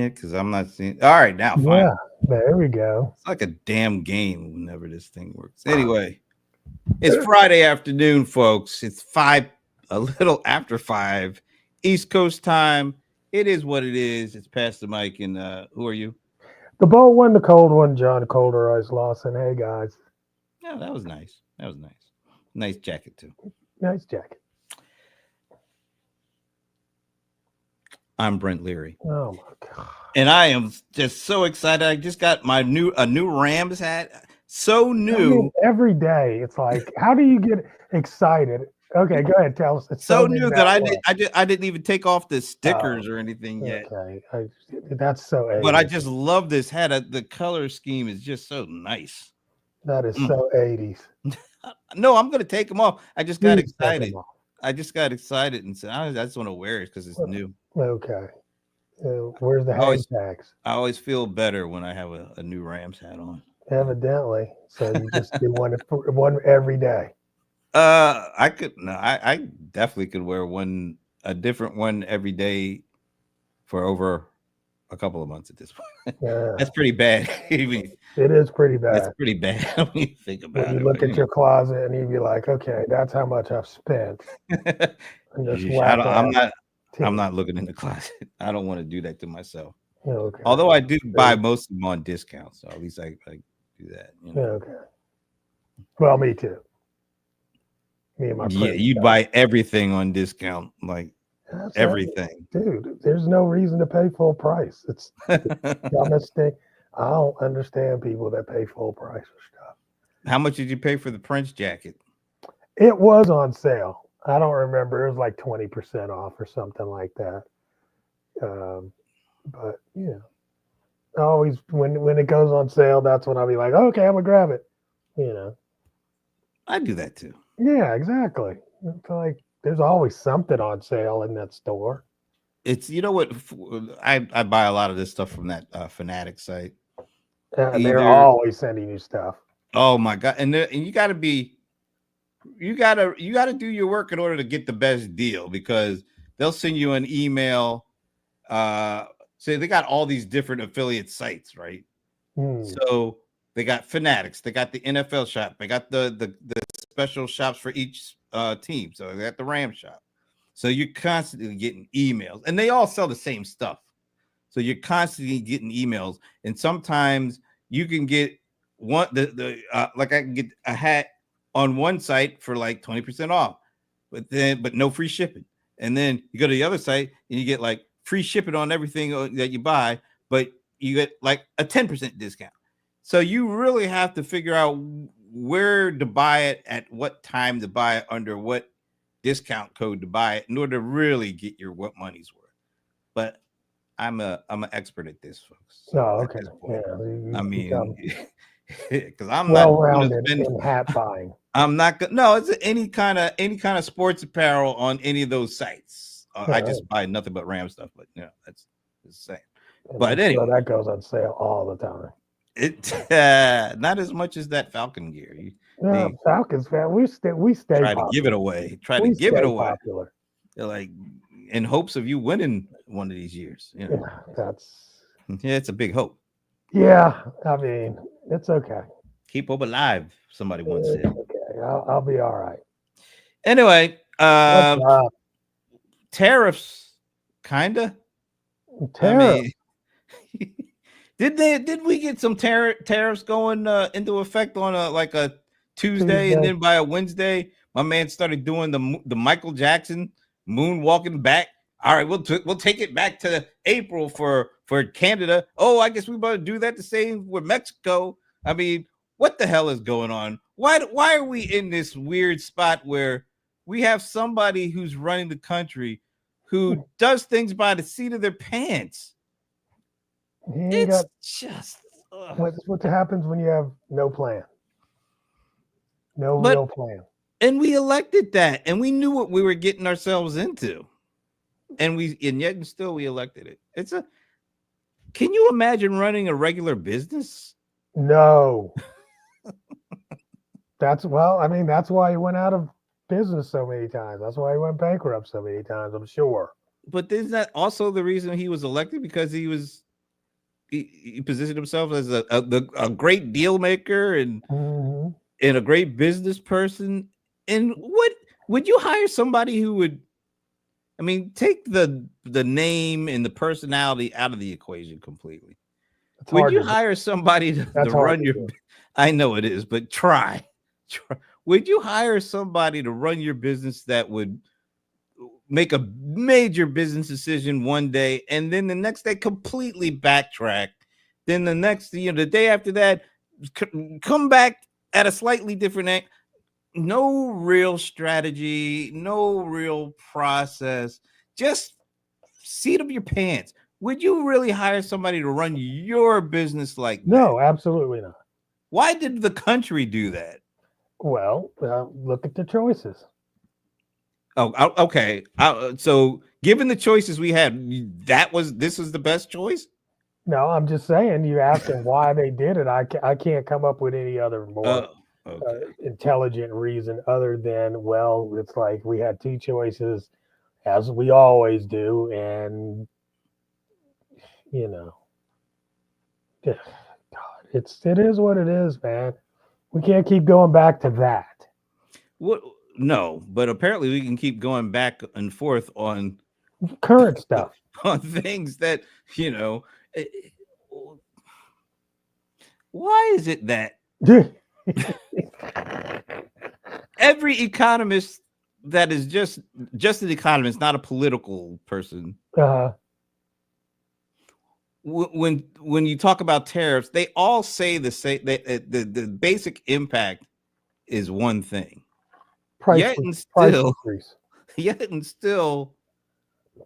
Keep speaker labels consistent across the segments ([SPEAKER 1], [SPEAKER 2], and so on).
[SPEAKER 1] it? Because I'm not seeing. All right, now
[SPEAKER 2] Yeah,
[SPEAKER 1] finally.
[SPEAKER 2] there we go.
[SPEAKER 1] It's like a damn game whenever this thing works. Anyway, it's Friday afternoon, folks. It's a little after 5 East Coast time. It is what it is. It's past the mic, and who are you?
[SPEAKER 2] The bold one, the cold one, John Colder, Lawson. Hey guys,
[SPEAKER 1] Yeah, that was nice. That was nice. Nice jacket too.
[SPEAKER 2] nice jacket.
[SPEAKER 1] I'm Brent Leary,
[SPEAKER 2] Oh my god,
[SPEAKER 1] and I am just so excited. I just got a new Rams hat. So
[SPEAKER 2] I mean,
[SPEAKER 1] new,
[SPEAKER 2] every day it's like, how do you get excited? Okay, go ahead, tell us. It's so
[SPEAKER 1] so
[SPEAKER 2] new
[SPEAKER 1] new that
[SPEAKER 2] about what?
[SPEAKER 1] I didn't even take off the
[SPEAKER 2] Oh,
[SPEAKER 1] stickers or anything yet.
[SPEAKER 2] okay. That's so
[SPEAKER 1] But I
[SPEAKER 2] 80s.
[SPEAKER 1] just love this hat. The color scheme is just so nice.
[SPEAKER 2] That is
[SPEAKER 1] Mm.
[SPEAKER 2] so 80s.
[SPEAKER 1] No, I'm gonna take them off. I just got
[SPEAKER 2] Please take
[SPEAKER 1] excited.
[SPEAKER 2] them off.
[SPEAKER 1] I just got excited and said, I just want to wear it because it's new.
[SPEAKER 2] Okay. Where's the
[SPEAKER 1] I always,
[SPEAKER 2] hang tags?
[SPEAKER 1] I always feel better when I have a new Rams hat on.
[SPEAKER 2] Evidently. So you just do one every day.
[SPEAKER 1] I could no, I definitely could wear a different one every day for over a couple of months at this point.
[SPEAKER 2] Yeah,
[SPEAKER 1] That's pretty bad.
[SPEAKER 2] it is pretty
[SPEAKER 1] That's
[SPEAKER 2] bad.
[SPEAKER 1] pretty bad when you think
[SPEAKER 2] When
[SPEAKER 1] about
[SPEAKER 2] you
[SPEAKER 1] it.
[SPEAKER 2] look
[SPEAKER 1] But
[SPEAKER 2] at your closet and you be like, okay, that's how much I've spent
[SPEAKER 1] anyway,
[SPEAKER 2] on this
[SPEAKER 1] Yeesh,
[SPEAKER 2] whack
[SPEAKER 1] I'm
[SPEAKER 2] ass
[SPEAKER 1] not. I'm
[SPEAKER 2] team.
[SPEAKER 1] not looking in the closet. I don't want to do that to myself.
[SPEAKER 2] Okay.
[SPEAKER 1] Although I do buy
[SPEAKER 2] See?
[SPEAKER 1] most of them on discount, so at least I do that.
[SPEAKER 2] Okay. Well, me too. Me and my
[SPEAKER 1] Yeah,
[SPEAKER 2] credit
[SPEAKER 1] you'd
[SPEAKER 2] card.
[SPEAKER 1] buy everything on discount, like
[SPEAKER 2] That's it.
[SPEAKER 1] everything.
[SPEAKER 2] Dude, there's no reason to pay full price. It's the dumbest thing. I don't understand people that pay full price for stuff.
[SPEAKER 1] How much did you pay for the Prince jacket?
[SPEAKER 2] It was on sale. I don't remember. It was like 20% off or something like that. Um, but yeah, always when it goes on sale, that's when I'll be like, okay, I'm gonna grab it. You know.
[SPEAKER 1] I do that too.
[SPEAKER 2] Yeah, exactly. It's like there's always something on sale in that store.
[SPEAKER 1] It's what I buy a lot of this stuff from that Fanatic site.
[SPEAKER 2] And they're
[SPEAKER 1] Either
[SPEAKER 2] always sending you stuff.
[SPEAKER 1] oh my god, and you gotta do your work in order to get the best deal because they'll send you an email. So they got all these different affiliate sites, right?
[SPEAKER 2] Hmm.
[SPEAKER 1] So they got Fanatics, they got the NFL shop, they got the special shops for each team. So they got the Ram shop. So you're constantly getting emails, and they all sell the same stuff. So you're constantly getting emails, and sometimes you can get like I can get a hat on one site for like 20% off, but no free shipping. And then you go to the other site and you get like free shipping on everything that you buy, but you get like a 10% discount. So you really have to figure out where to buy it, at what time to buy it, under what discount code to buy it in order to really get your what money's worth. But I'm an expert at this, folks. So
[SPEAKER 2] Oh,
[SPEAKER 1] at
[SPEAKER 2] okay.
[SPEAKER 1] this point,
[SPEAKER 2] Yeah,
[SPEAKER 1] I
[SPEAKER 2] you
[SPEAKER 1] mean,
[SPEAKER 2] become
[SPEAKER 1] because I'm not
[SPEAKER 2] well
[SPEAKER 1] going to
[SPEAKER 2] rounded
[SPEAKER 1] spend.
[SPEAKER 2] in hat buying.
[SPEAKER 1] I'm not gonna. No, it's any kind of sports apparel on any of those sites. I
[SPEAKER 2] Yeah,
[SPEAKER 1] just buy nothing but Ram stuff. But that's the same.
[SPEAKER 2] and I'm
[SPEAKER 1] But
[SPEAKER 2] sure
[SPEAKER 1] anyway,
[SPEAKER 2] that goes on sale all the time.
[SPEAKER 1] it not as much as that Falcon gear.
[SPEAKER 2] Yeah,
[SPEAKER 1] They
[SPEAKER 2] Falcons fan, we stay
[SPEAKER 1] try to give it
[SPEAKER 2] popular.
[SPEAKER 1] away. Try to
[SPEAKER 2] We
[SPEAKER 1] give it
[SPEAKER 2] stay
[SPEAKER 1] away.
[SPEAKER 2] popular.
[SPEAKER 1] They're like in hopes of you winning one of these years.
[SPEAKER 2] Yeah, that's
[SPEAKER 1] Yeah, it's a big hope.
[SPEAKER 2] yeah. I mean, it's okay.
[SPEAKER 1] Keep hope alive. Somebody once
[SPEAKER 2] It's
[SPEAKER 1] said.
[SPEAKER 2] okay. I'll be all right.
[SPEAKER 1] Anyway,
[SPEAKER 2] What's up?
[SPEAKER 1] tariffs, kinda. I
[SPEAKER 2] Tariff.
[SPEAKER 1] mean, did we get some tariffs going into effect on a Tuesday, and
[SPEAKER 2] Tuesday.
[SPEAKER 1] then by a Wednesday, my man started doing the Michael Jackson moonwalking back. All right, we'll take it back to April for Canada. Oh, I guess we better do that the same with Mexico. I mean, what the hell is going on? Why are we in this weird spot where we have somebody who's running the country who does things by the seat of their pants?
[SPEAKER 2] He ain't
[SPEAKER 1] It's
[SPEAKER 2] got
[SPEAKER 1] just,
[SPEAKER 2] what happens when you have no plan, no
[SPEAKER 1] but
[SPEAKER 2] real plan.
[SPEAKER 1] and we elected that, and we knew what we were getting ourselves into, and yet and still we elected it. Can you imagine running a regular business?
[SPEAKER 2] No, I mean, that's why he went out of business so many times. That's why he went bankrupt so many times. I'm sure.
[SPEAKER 1] But isn't that also the reason he was elected? Because he was he positioned himself as a great deal maker and
[SPEAKER 2] Mhm.
[SPEAKER 1] a great business person. And what would you hire somebody who would? I mean, take the name and the personality out of the equation completely.
[SPEAKER 2] It's
[SPEAKER 1] Would
[SPEAKER 2] hard
[SPEAKER 1] you
[SPEAKER 2] to do.
[SPEAKER 1] hire somebody
[SPEAKER 2] That's
[SPEAKER 1] to
[SPEAKER 2] hard
[SPEAKER 1] run
[SPEAKER 2] to
[SPEAKER 1] your?
[SPEAKER 2] do.
[SPEAKER 1] I know it is, but try. Would you hire somebody to run your business that would make a major business decision one day and then the next day completely backtrack? Then the next, the day after that, come back at a slightly different angle. No real strategy, no real process, just seat of your pants. Would you really hire somebody to run your business like that?
[SPEAKER 2] No, absolutely not.
[SPEAKER 1] Why did the country do that?
[SPEAKER 2] Well, look at the choices.
[SPEAKER 1] Oh, okay. So, given the choices we had, this was the best choice.
[SPEAKER 2] No, I'm just saying. You asking why they did it. I can't come up with any other more
[SPEAKER 1] Oh, okay.
[SPEAKER 2] intelligent reason other than, well, it's like we had two choices, as we always do, and you know, God, it is what it is, man. We can't keep going back to that.
[SPEAKER 1] What? No, but apparently we can keep going back and forth on
[SPEAKER 2] Current stuff.
[SPEAKER 1] on things that you know. eh, Why is it that every economist that is just an economist, not a political person,
[SPEAKER 2] uh,
[SPEAKER 1] when you talk about tariffs, they all say the same. The basic impact is one thing.
[SPEAKER 2] price
[SPEAKER 1] Yet and
[SPEAKER 2] price
[SPEAKER 1] still,
[SPEAKER 2] increase.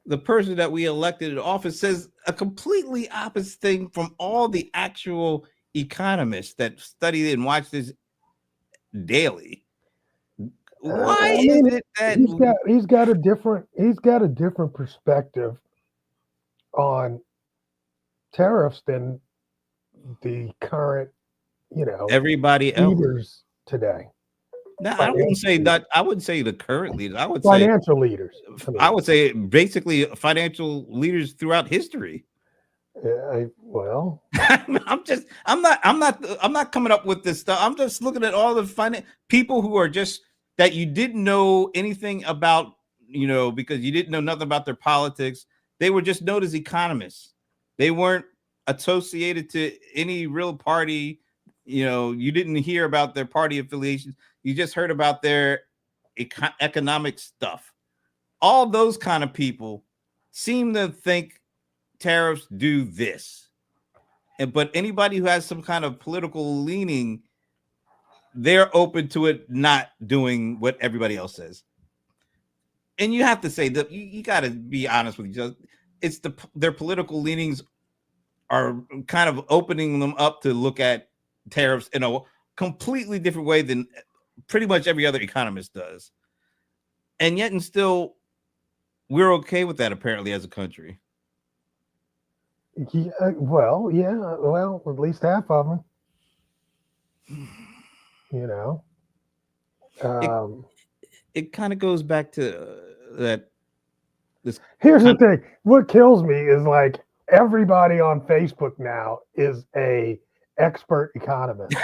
[SPEAKER 1] the person that we elected in office says a completely opposite thing from all the actual economists that study and watch this daily. Why
[SPEAKER 2] I
[SPEAKER 1] is
[SPEAKER 2] mean,
[SPEAKER 1] it that
[SPEAKER 2] he's got a different perspective on tariffs than the current,
[SPEAKER 1] everybody else?
[SPEAKER 2] leaders today.
[SPEAKER 1] Now, I wouldn't say that. I wouldn't say the current leaders.
[SPEAKER 2] Financial leaders.
[SPEAKER 1] I would say basically financial leaders throughout history.
[SPEAKER 2] Well,
[SPEAKER 1] I'm not coming up with this stuff. I'm just looking at all the people who are just that you didn't know anything about, because you didn't know nothing about their politics. They were just known as economists. They weren't associated to any real party. You didn't hear about their party affiliations. You just heard about their economic stuff. All those kind of people seem to think tariffs do this. But anybody who has some kind of political leaning, they're open to it not doing what everybody else says. And you have to say that you got to be honest with each other. It's their political leanings are kind of opening them up to look at tariffs in a completely different way than pretty much every other economist does. And yet and still, we're okay with that apparently as a country.
[SPEAKER 2] yeah, well, at least half of them.
[SPEAKER 1] It kind of goes back to that.
[SPEAKER 2] Here's the thing. What kills me is like everybody on Facebook now is a expert economist.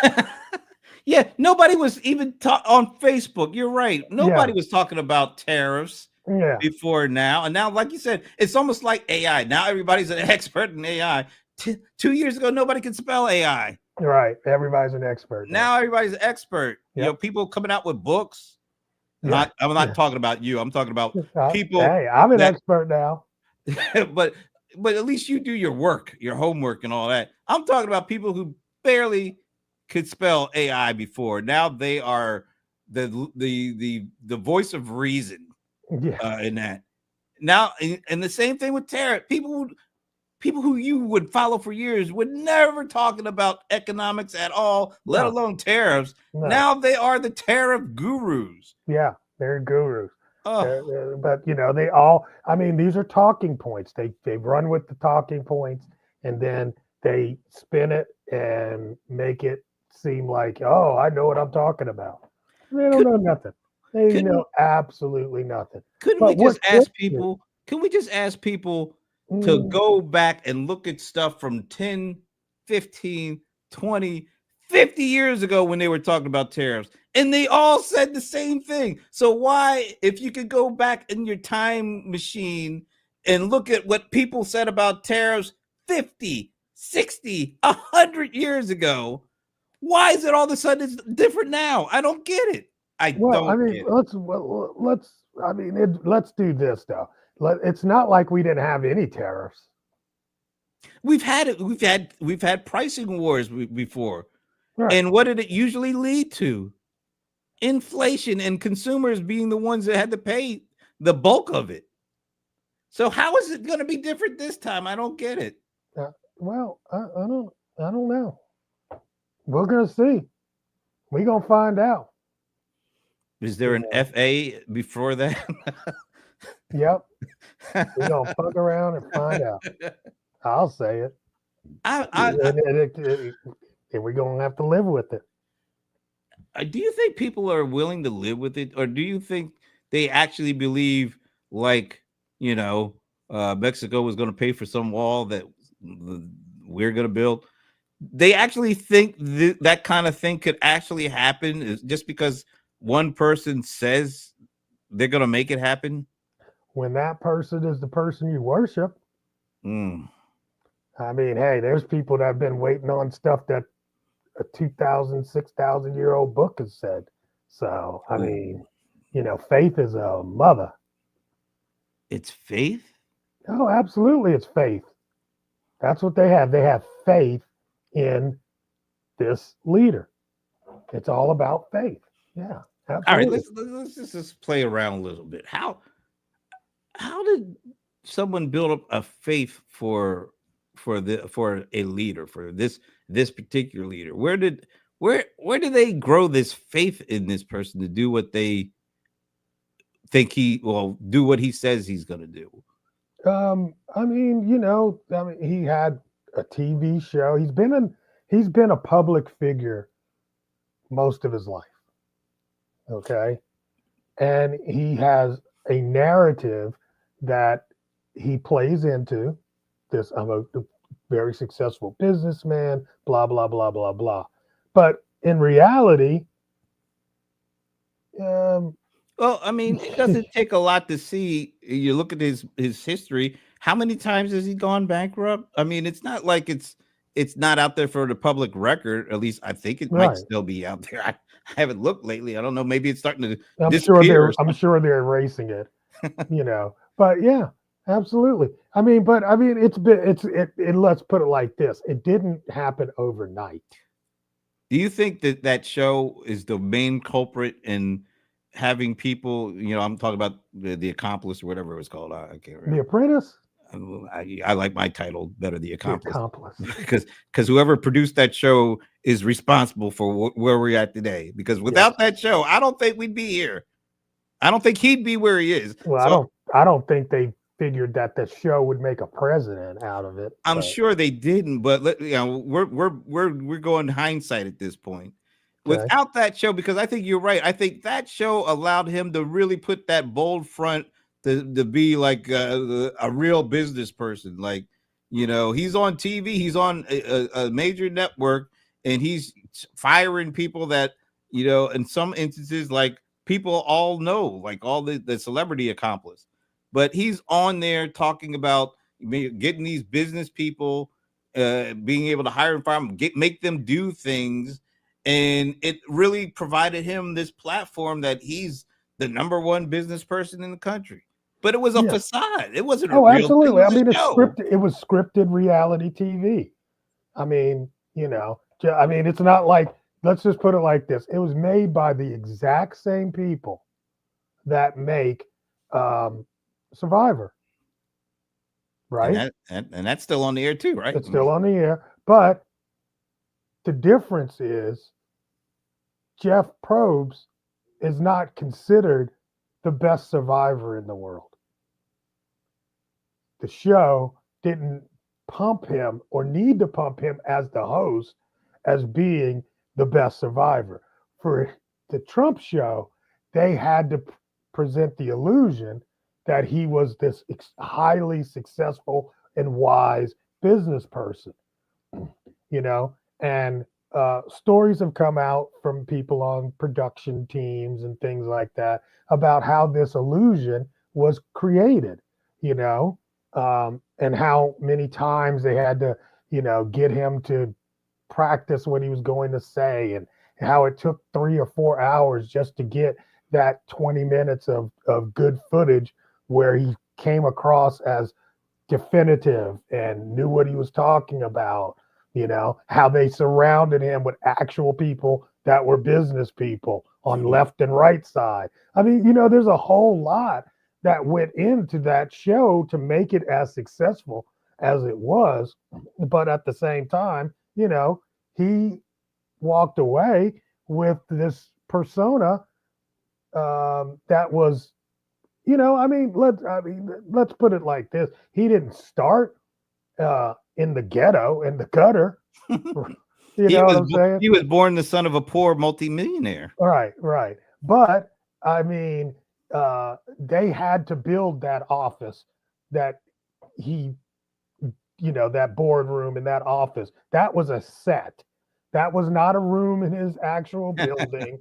[SPEAKER 1] Yeah, nobody was even on Facebook. You're right. Nobody was talking about tariffs before now. And now, like you said, it's almost like AI. Now everybody's an expert in AI. 2 years ago, nobody could spell AI.
[SPEAKER 2] Right. Everybody's an expert.
[SPEAKER 1] Now everybody's an expert.
[SPEAKER 2] Yep.
[SPEAKER 1] People coming out with books.
[SPEAKER 2] Yeah.
[SPEAKER 1] I'm not talking about you. I'm talking about people.
[SPEAKER 2] Hey, I'm an expert now.
[SPEAKER 1] but at least you do your work, your homework, and all that. I'm talking about people who barely could spell AI before. Now they are the voice of reason in that. Now, and the same thing with tariff. People who you would follow for years would never talking about economics at all, let alone tariffs. No. Now they are the tariff gurus.
[SPEAKER 2] Yeah, they're gurus. But they all. I mean, these are talking points. They run with the talking points, and then they spin it and make it seem like, oh, I know what I'm talking about. They don't know nothing. They know absolutely nothing.
[SPEAKER 1] Couldn't we just ask people? Can we just ask people to
[SPEAKER 2] Mm,
[SPEAKER 1] go back and look at stuff from 10, 15, 20, 50 years ago when they were talking about tariffs. And they all said the same thing. So why, if you could go back in your time machine and look at what people said about tariffs 50, 60, 100 years ago, why is it all of a sudden it's different now? I don't get it. I
[SPEAKER 2] well, I
[SPEAKER 1] don't
[SPEAKER 2] mean,
[SPEAKER 1] get it.
[SPEAKER 2] let's. I mean, let's do this though. It's not like we didn't have any tariffs.
[SPEAKER 1] We've had it. We've had pricing wars before.
[SPEAKER 2] Right.
[SPEAKER 1] And what did it usually lead to? Inflation and consumers being the ones that had to pay the bulk of it. So how is it going to be different this time? I don't get it.
[SPEAKER 2] Well, I don't know. We're gonna see. We're gonna find out.
[SPEAKER 1] Is there
[SPEAKER 2] You
[SPEAKER 1] an
[SPEAKER 2] know.
[SPEAKER 1] FA before that?
[SPEAKER 2] Yep. We're gonna fuck around and find out. I'll say it.
[SPEAKER 1] I,
[SPEAKER 2] And we're gonna have to live with it.
[SPEAKER 1] do you think people are willing to live with it, or do you think they actually believe, like, you know, Mexico was going to pay for some wall that we're going to build? They actually think that kind of thing could actually happen just because one person says they're going to make it happen?
[SPEAKER 2] When that person is the person you worship,
[SPEAKER 1] Mm.
[SPEAKER 2] I mean, hey, there's people that have been waiting on stuff that a 2,000, 6,000-year-old book has said. So, I
[SPEAKER 1] Ooh.
[SPEAKER 2] mean, faith is a mother.
[SPEAKER 1] It's faith?
[SPEAKER 2] Oh, absolutely, it's faith. That's what they have. They have faith in this leader. It's all about faith. Yeah,
[SPEAKER 1] All right,
[SPEAKER 2] absolutely.
[SPEAKER 1] let's just play around a little bit. How did someone build up a faith for a leader, for this particular leader? Where did they grow this faith in this person to do what they think do what he says he's going to do?
[SPEAKER 2] I mean, he had a TV show. He's been a public figure most of his life. Okay. And he has a narrative that he plays into. This, I'm a very successful businessman, blah, blah, blah, blah, blah. But in reality, um,
[SPEAKER 1] Well, I mean, it doesn't take a lot to see. You look at his history. How many times has he gone bankrupt? I mean, it's not like it's not out there for the public record. At least I think it might
[SPEAKER 2] right.
[SPEAKER 1] still be out there. I haven't looked lately. I don't know. Maybe it's starting to
[SPEAKER 2] I'm sure
[SPEAKER 1] disappear or
[SPEAKER 2] I'm
[SPEAKER 1] something.
[SPEAKER 2] sure they're erasing it, But yeah, absolutely. I mean, let's put it like this. It didn't happen overnight.
[SPEAKER 1] Do you think that show is the main culprit in having people? I'm talking about the accomplice or whatever it was called. I can't
[SPEAKER 2] The
[SPEAKER 1] remember.
[SPEAKER 2] Apprentice,
[SPEAKER 1] I like my title better, The
[SPEAKER 2] the
[SPEAKER 1] Accomplice,
[SPEAKER 2] accomplice.
[SPEAKER 1] because whoever produced that show is responsible for where we're at today. Because
[SPEAKER 2] Yes.
[SPEAKER 1] without that show, I don't think we'd be here. I don't think he'd be where he is.
[SPEAKER 2] Well,
[SPEAKER 1] So
[SPEAKER 2] I don't think they figured that the show would make a president out of it.
[SPEAKER 1] I'm
[SPEAKER 2] But
[SPEAKER 1] sure they didn't, but we're going hindsight at this point.
[SPEAKER 2] okay.
[SPEAKER 1] Without that show, because I think you're right. I think that show allowed him to really put that bold front to be like a real business person. Like, he's on TV, he's on a major network, and he's firing people that, in some instances, like people all know, like all the celebrity accomplice. But he's on there talking about getting these business people, being able to hire and fire them, make them do things, and it really provided him this platform that he's the number one business person in the country. But it was a
[SPEAKER 2] Yeah.
[SPEAKER 1] facade. It wasn't a
[SPEAKER 2] Oh,
[SPEAKER 1] real thing.
[SPEAKER 2] absolutely.
[SPEAKER 1] It
[SPEAKER 2] I
[SPEAKER 1] was a
[SPEAKER 2] mean, it's
[SPEAKER 1] show.
[SPEAKER 2] scripted. It was scripted reality TV. I mean, it's not like, let's just put it like this. It was made by the exact same people that make Survivor,
[SPEAKER 1] And
[SPEAKER 2] right?
[SPEAKER 1] that's still on the air too, right?
[SPEAKER 2] It's still on the air. But the difference is Jeff Probst is not considered the best survivor in the world. The show didn't pump him or need to pump him as the host as being the best survivor. For the Trump show, they had to present the illusion that he was this highly successful and wise business person, you know, and stories have come out from people on production teams and things like that about how this illusion was created, you know, and how many times they had to, get him to practice what he was going to say, and how it took 3 or 4 hours just to get that 20 minutes of good footage where he came across as definitive and knew what he was talking about, how they surrounded him with actual people that were business people on left and right side. I mean, there's a whole lot that went into that show to make it as successful as it was. But at the same time, he walked away with this persona that was, let's put it like this: he didn't start in the ghetto, in the gutter. You know what I'm saying?
[SPEAKER 1] He was born the son of a poor multimillionaire.
[SPEAKER 2] Right, right. But I mean, they had to build that office that he, that boardroom and that office. That was a set. That was not a room in his actual building.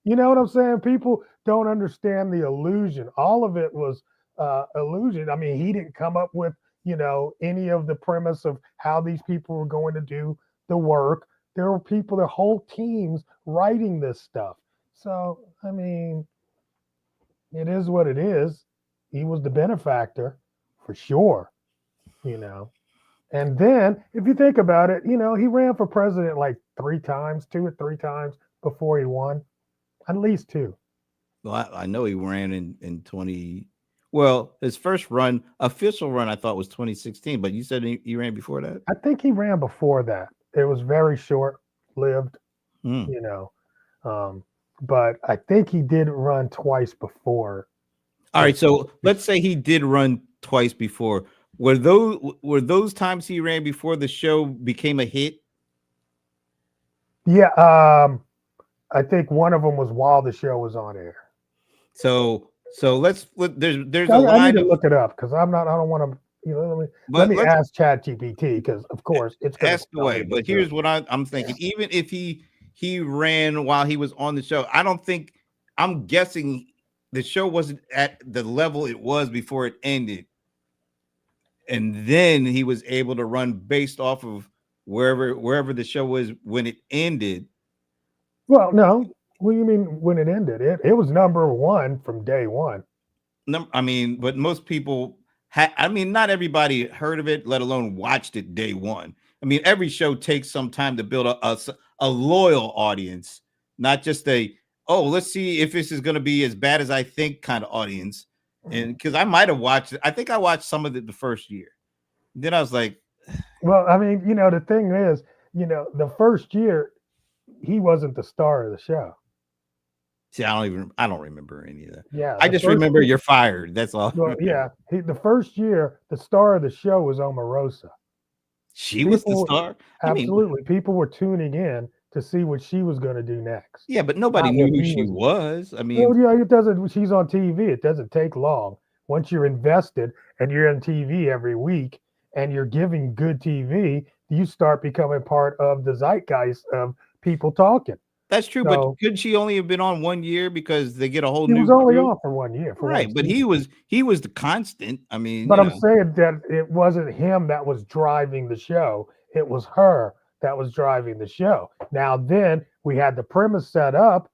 [SPEAKER 2] You know what I'm saying? People don't understand the illusion. All of it was illusion. I mean, he didn't come up with, any of the premise of how these people were going to do the work. There were people, their whole teams writing this stuff. So, I mean, it is what it is. He was the benefactor for sure, And then, if you think about it, he ran for president like 2 or 3 times before he won, at least 2.
[SPEAKER 1] Well, I know he ran in 20. Well, his first official run, I thought was 2016, but you said he ran before that?
[SPEAKER 2] I think he ran before that. It was very short lived, but I think he did run twice before.
[SPEAKER 1] All right, so let's say he did run twice before. Were those times he ran before the show became a hit?
[SPEAKER 2] Yeah, I think one of them was while the show was on air.
[SPEAKER 1] So there's
[SPEAKER 2] I need to look it up because I don't want to. Let me ask ChatGPT because of course it's going to
[SPEAKER 1] ask away. But here's what I'm thinking: even if he ran while he was on the show, I'm guessing the show wasn't at the level it was before it ended, and then he was able to run based off of wherever the show was when it ended.
[SPEAKER 2] Well, no. What do you mean when it ended? It was number one from day one.
[SPEAKER 1] I mean, but most people not everybody heard of it, let alone watched it day one. I mean, every show takes some time to build a loyal audience, not just let's see if this is going to be as bad as I think kind of audience. And because I might have watched it, I think I watched some of it the first year. Then I was like,
[SPEAKER 2] well, I mean, the thing is, the first year he wasn't the star of the show.
[SPEAKER 1] See, I don't remember any of that.
[SPEAKER 2] Yeah,
[SPEAKER 1] I just remember you're fired. That's all.
[SPEAKER 2] Well, yeah, the first year, the star of the show was Omarosa.
[SPEAKER 1] She was the star.
[SPEAKER 2] Absolutely, people were tuning in to see what she was going to do next.
[SPEAKER 1] Yeah, but nobody knew who she was. I mean,
[SPEAKER 2] well, yeah, it doesn't. She's on TV. It doesn't take long. Once you're invested and you're on TV every week and you're giving good TV, you start becoming part of the zeitgeist of people talking.
[SPEAKER 1] That's true, but could she only have been on 1 year because they get a whole new?
[SPEAKER 2] He was only on for 1 year,
[SPEAKER 1] right? But he was the constant. I mean,
[SPEAKER 2] but I'm saying that it wasn't him that was driving the show; it was her that was driving the show. Now, then we had the premise set up,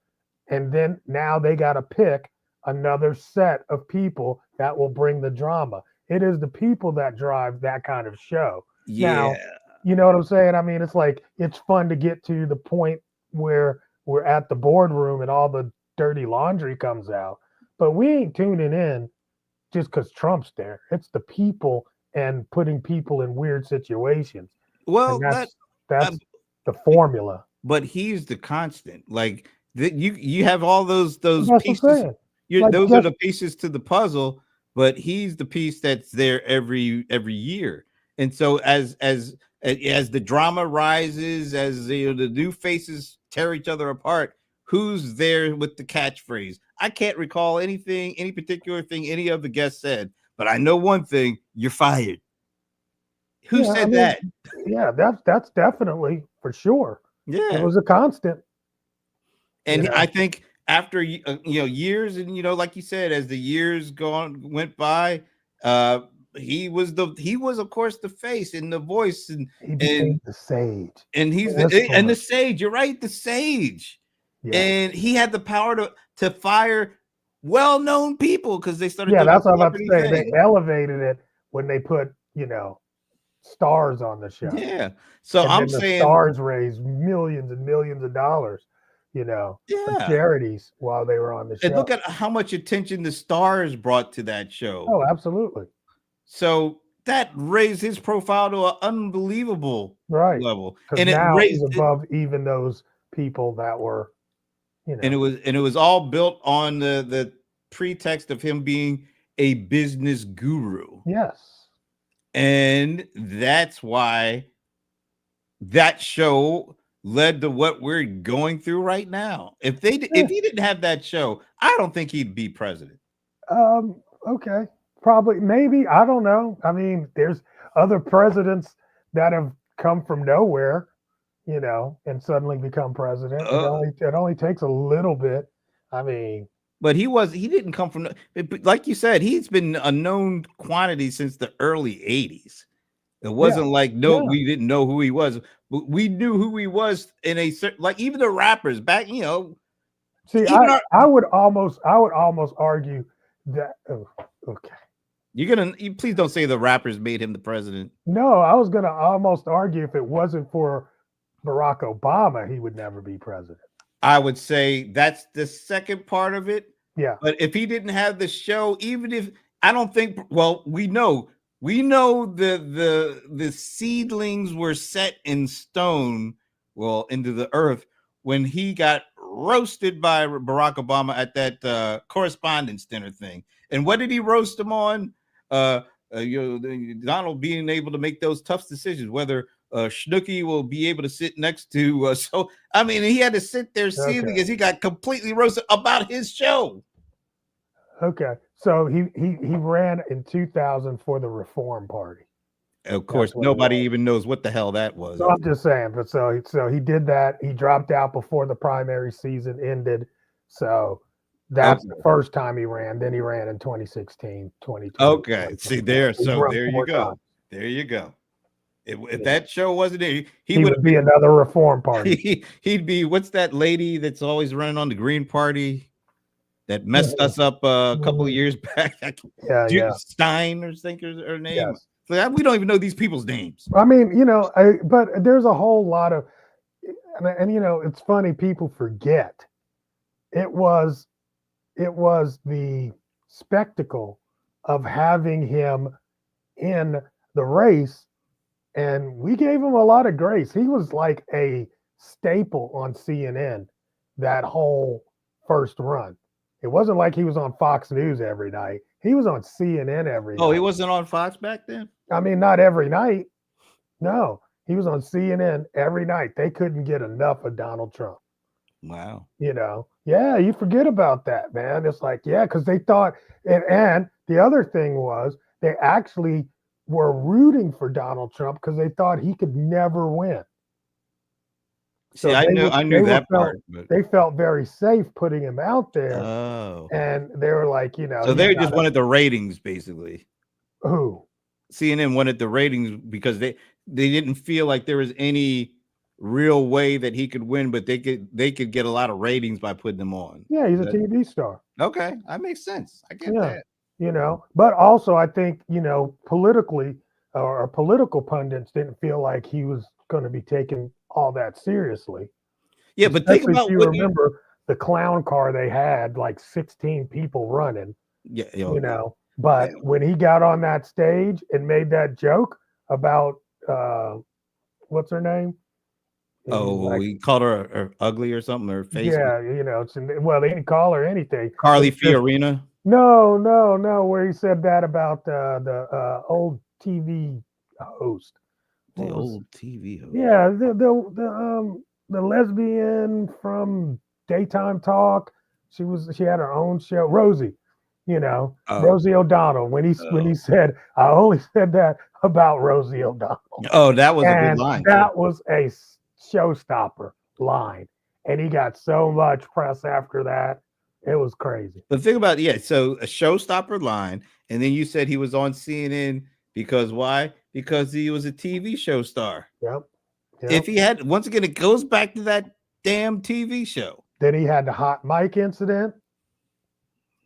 [SPEAKER 2] and then now they got to pick another set of people that will bring the drama. It is the people that drive that kind of show.
[SPEAKER 1] Yeah,
[SPEAKER 2] now, you know what I'm saying? I mean, it's like it's fun to get to the point where we're at the boardroom and all the dirty laundry comes out, but we ain't tuning in just because Trump's there. It's the people and putting people in weird situations.
[SPEAKER 1] Well,
[SPEAKER 2] that's the formula.
[SPEAKER 1] But he's the constant. Like you have all those pieces. Those are the pieces to the puzzle. But he's the piece that's there every year. And so as the drama rises, as the new faces tear each other apart, who's there with the catchphrase? I can't recall any particular thing any of the guests said, but I know one thing: you're fired. Who
[SPEAKER 2] Yeah, I
[SPEAKER 1] said
[SPEAKER 2] mean,
[SPEAKER 1] that?
[SPEAKER 2] yeah, that's definitely for sure. It
[SPEAKER 1] Yeah,
[SPEAKER 2] was a constant, you
[SPEAKER 1] and I
[SPEAKER 2] know.
[SPEAKER 1] think after years, and like you said, as the years went by, uh, he was of course the face and the voice,
[SPEAKER 2] He became
[SPEAKER 1] and
[SPEAKER 2] the sage,
[SPEAKER 1] and
[SPEAKER 2] the
[SPEAKER 1] he's the
[SPEAKER 2] whisperer.
[SPEAKER 1] sage. You're right, the sage,
[SPEAKER 2] Yes.
[SPEAKER 1] and he had the power to fire well-known people because they started
[SPEAKER 2] Yeah,
[SPEAKER 1] doing the
[SPEAKER 2] that's what I'm about to
[SPEAKER 1] celebrity
[SPEAKER 2] say. They
[SPEAKER 1] thing.
[SPEAKER 2] elevated it when they put, stars on the show.
[SPEAKER 1] Yeah, so
[SPEAKER 2] And
[SPEAKER 1] I'm
[SPEAKER 2] then the
[SPEAKER 1] saying,
[SPEAKER 2] stars raised millions and millions of dollars, for
[SPEAKER 1] yeah,
[SPEAKER 2] charities while they were on the
[SPEAKER 1] and
[SPEAKER 2] show.
[SPEAKER 1] look at how much attention the stars brought to that show.
[SPEAKER 2] Oh, absolutely.
[SPEAKER 1] So that raised his profile to an unbelievable
[SPEAKER 2] Right.
[SPEAKER 1] level,
[SPEAKER 2] Because
[SPEAKER 1] and it
[SPEAKER 2] now he's
[SPEAKER 1] raised it,
[SPEAKER 2] above even those people that were, you
[SPEAKER 1] and
[SPEAKER 2] know,
[SPEAKER 1] it was all built on the pretext of him being a business guru,
[SPEAKER 2] yes.
[SPEAKER 1] and that's why that show led to what we're going through right now.
[SPEAKER 2] Eh,
[SPEAKER 1] If he didn't have that show, I don't think he'd be president.
[SPEAKER 2] okay. Probably, maybe. I don't know. I mean, there's other presidents that have come from nowhere, and suddenly become president.
[SPEAKER 1] Uh,
[SPEAKER 2] It only takes a little bit. I mean,
[SPEAKER 1] but he didn't come from like you said, he's been a known quantity since the early 80s. It
[SPEAKER 2] yeah,
[SPEAKER 1] wasn't like no,
[SPEAKER 2] yeah.
[SPEAKER 1] we didn't know who he was, but we knew who he was in a certain, like even the rappers back,
[SPEAKER 2] See,
[SPEAKER 1] even our,
[SPEAKER 2] I would almost argue that. Oh, okay.
[SPEAKER 1] please don't say the rappers made him the president.
[SPEAKER 2] No, I was gonna almost argue if it wasn't for Barack Obama, he would never be president.
[SPEAKER 1] I would say that's the second part of it.
[SPEAKER 2] Yeah,
[SPEAKER 1] But if he didn't have the show, even if I don't think, well, we know the seedlings were set in stone, well, into the earth when he got roasted by Barack Obama at that correspondence dinner thing. And what did he roast him on? Uh, Donald being able to make those tough decisions, whether Schnooky will be able to sit next to. So I mean, he had to sit there seething
[SPEAKER 2] okay,
[SPEAKER 1] as he got completely roasted about his show.
[SPEAKER 2] okay. So he ran in 2000 for the Reform Party.
[SPEAKER 1] Of course,
[SPEAKER 2] That's what it
[SPEAKER 1] nobody
[SPEAKER 2] was.
[SPEAKER 1] even knows what the hell that was.
[SPEAKER 2] So I'm just saying, but so he did that. He dropped out before the primary season ended. So that's
[SPEAKER 1] Okay.
[SPEAKER 2] the first time he ran. Then he ran in 2016, 2020,
[SPEAKER 1] Okay. See
[SPEAKER 2] 2024.
[SPEAKER 1] there.
[SPEAKER 2] He's
[SPEAKER 1] So
[SPEAKER 2] run
[SPEAKER 1] there you
[SPEAKER 2] four
[SPEAKER 1] go.
[SPEAKER 2] times.
[SPEAKER 1] There you go. If
[SPEAKER 2] Yeah.
[SPEAKER 1] that show wasn't there, he
[SPEAKER 2] He
[SPEAKER 1] would
[SPEAKER 2] would
[SPEAKER 1] have
[SPEAKER 2] be
[SPEAKER 1] been.
[SPEAKER 2] another Reform Party.
[SPEAKER 1] He'd be. What's that lady that's always running on the Green Party that messed
[SPEAKER 2] Mhm,
[SPEAKER 1] us up a couple of
[SPEAKER 2] mhm.
[SPEAKER 1] years back?
[SPEAKER 2] Yeah, yeah,
[SPEAKER 1] Stein, or think her name.
[SPEAKER 2] yes.
[SPEAKER 1] So we don't even know these people's names.
[SPEAKER 2] I mean, but there's a whole lot of, and it's funny, people forget it was the spectacle of having him in the race, and we gave him a lot of grace. He was like a staple on CNN that whole first run. It wasn't like he was on Fox News every night. He was on CNN every
[SPEAKER 1] Oh, he
[SPEAKER 2] night.
[SPEAKER 1] wasn't on Fox back then.
[SPEAKER 2] I mean, not every night. No, he was on CNN every night. They couldn't get enough of Donald Trump.
[SPEAKER 1] Wow.
[SPEAKER 2] Yeah, you forget about that, man. It's like, yeah, because they thought, and the other thing was they actually were rooting for Donald Trump because they thought he could never win.
[SPEAKER 1] See,
[SPEAKER 2] So
[SPEAKER 1] I knew that part, but
[SPEAKER 2] they felt very safe putting him out there,
[SPEAKER 1] oh,
[SPEAKER 2] and they were like,
[SPEAKER 1] so
[SPEAKER 2] he's
[SPEAKER 1] they
[SPEAKER 2] not
[SPEAKER 1] just wanted the ratings, basically.
[SPEAKER 2] who.
[SPEAKER 1] CNN wanted the ratings because they didn't feel like there was any real way that he could win, but they could get a lot of ratings by putting them on.
[SPEAKER 2] Yeah, he's a TV star.
[SPEAKER 1] Okay, that makes sense. I get
[SPEAKER 2] Yeah,
[SPEAKER 1] that.
[SPEAKER 2] but also I think politically or political pundits didn't feel like he was going to be taken all that seriously,
[SPEAKER 1] Yeah, but think
[SPEAKER 2] especially if
[SPEAKER 1] about
[SPEAKER 2] you
[SPEAKER 1] what you.
[SPEAKER 2] remember the clown car they had, like 16 people running,
[SPEAKER 1] Yeah, yeah.
[SPEAKER 2] But when he got on that stage and made that joke about what's her name? And he's
[SPEAKER 1] Oh,
[SPEAKER 2] like,
[SPEAKER 1] he called her ugly or something. Her face.
[SPEAKER 2] yeah, well, they didn't call her anything.
[SPEAKER 1] Carly
[SPEAKER 2] It's just
[SPEAKER 1] Fiorina.
[SPEAKER 2] no, no, no. Where he said that about the old TV host.
[SPEAKER 1] The
[SPEAKER 2] What was?
[SPEAKER 1] old TV host.
[SPEAKER 2] Yeah, the lesbian from Daytime Talk. She had her own show, Rosie.
[SPEAKER 1] Oh,
[SPEAKER 2] Rosie O'Donnell. When he
[SPEAKER 1] oh,
[SPEAKER 2] said, I only said that about Rosie O'Donnell,
[SPEAKER 1] oh, that was a good
[SPEAKER 2] and
[SPEAKER 1] line too.
[SPEAKER 2] that was a showstopper line, and he got so much press after that. It was crazy.
[SPEAKER 1] The thing about so a showstopper line, and then you said he was on CNN because why? Because he was a TV show star.
[SPEAKER 2] Yep.
[SPEAKER 1] If
[SPEAKER 2] Yep.
[SPEAKER 1] he had, once again, it goes back to that damn TV show.
[SPEAKER 2] Then he had the hot mic incident.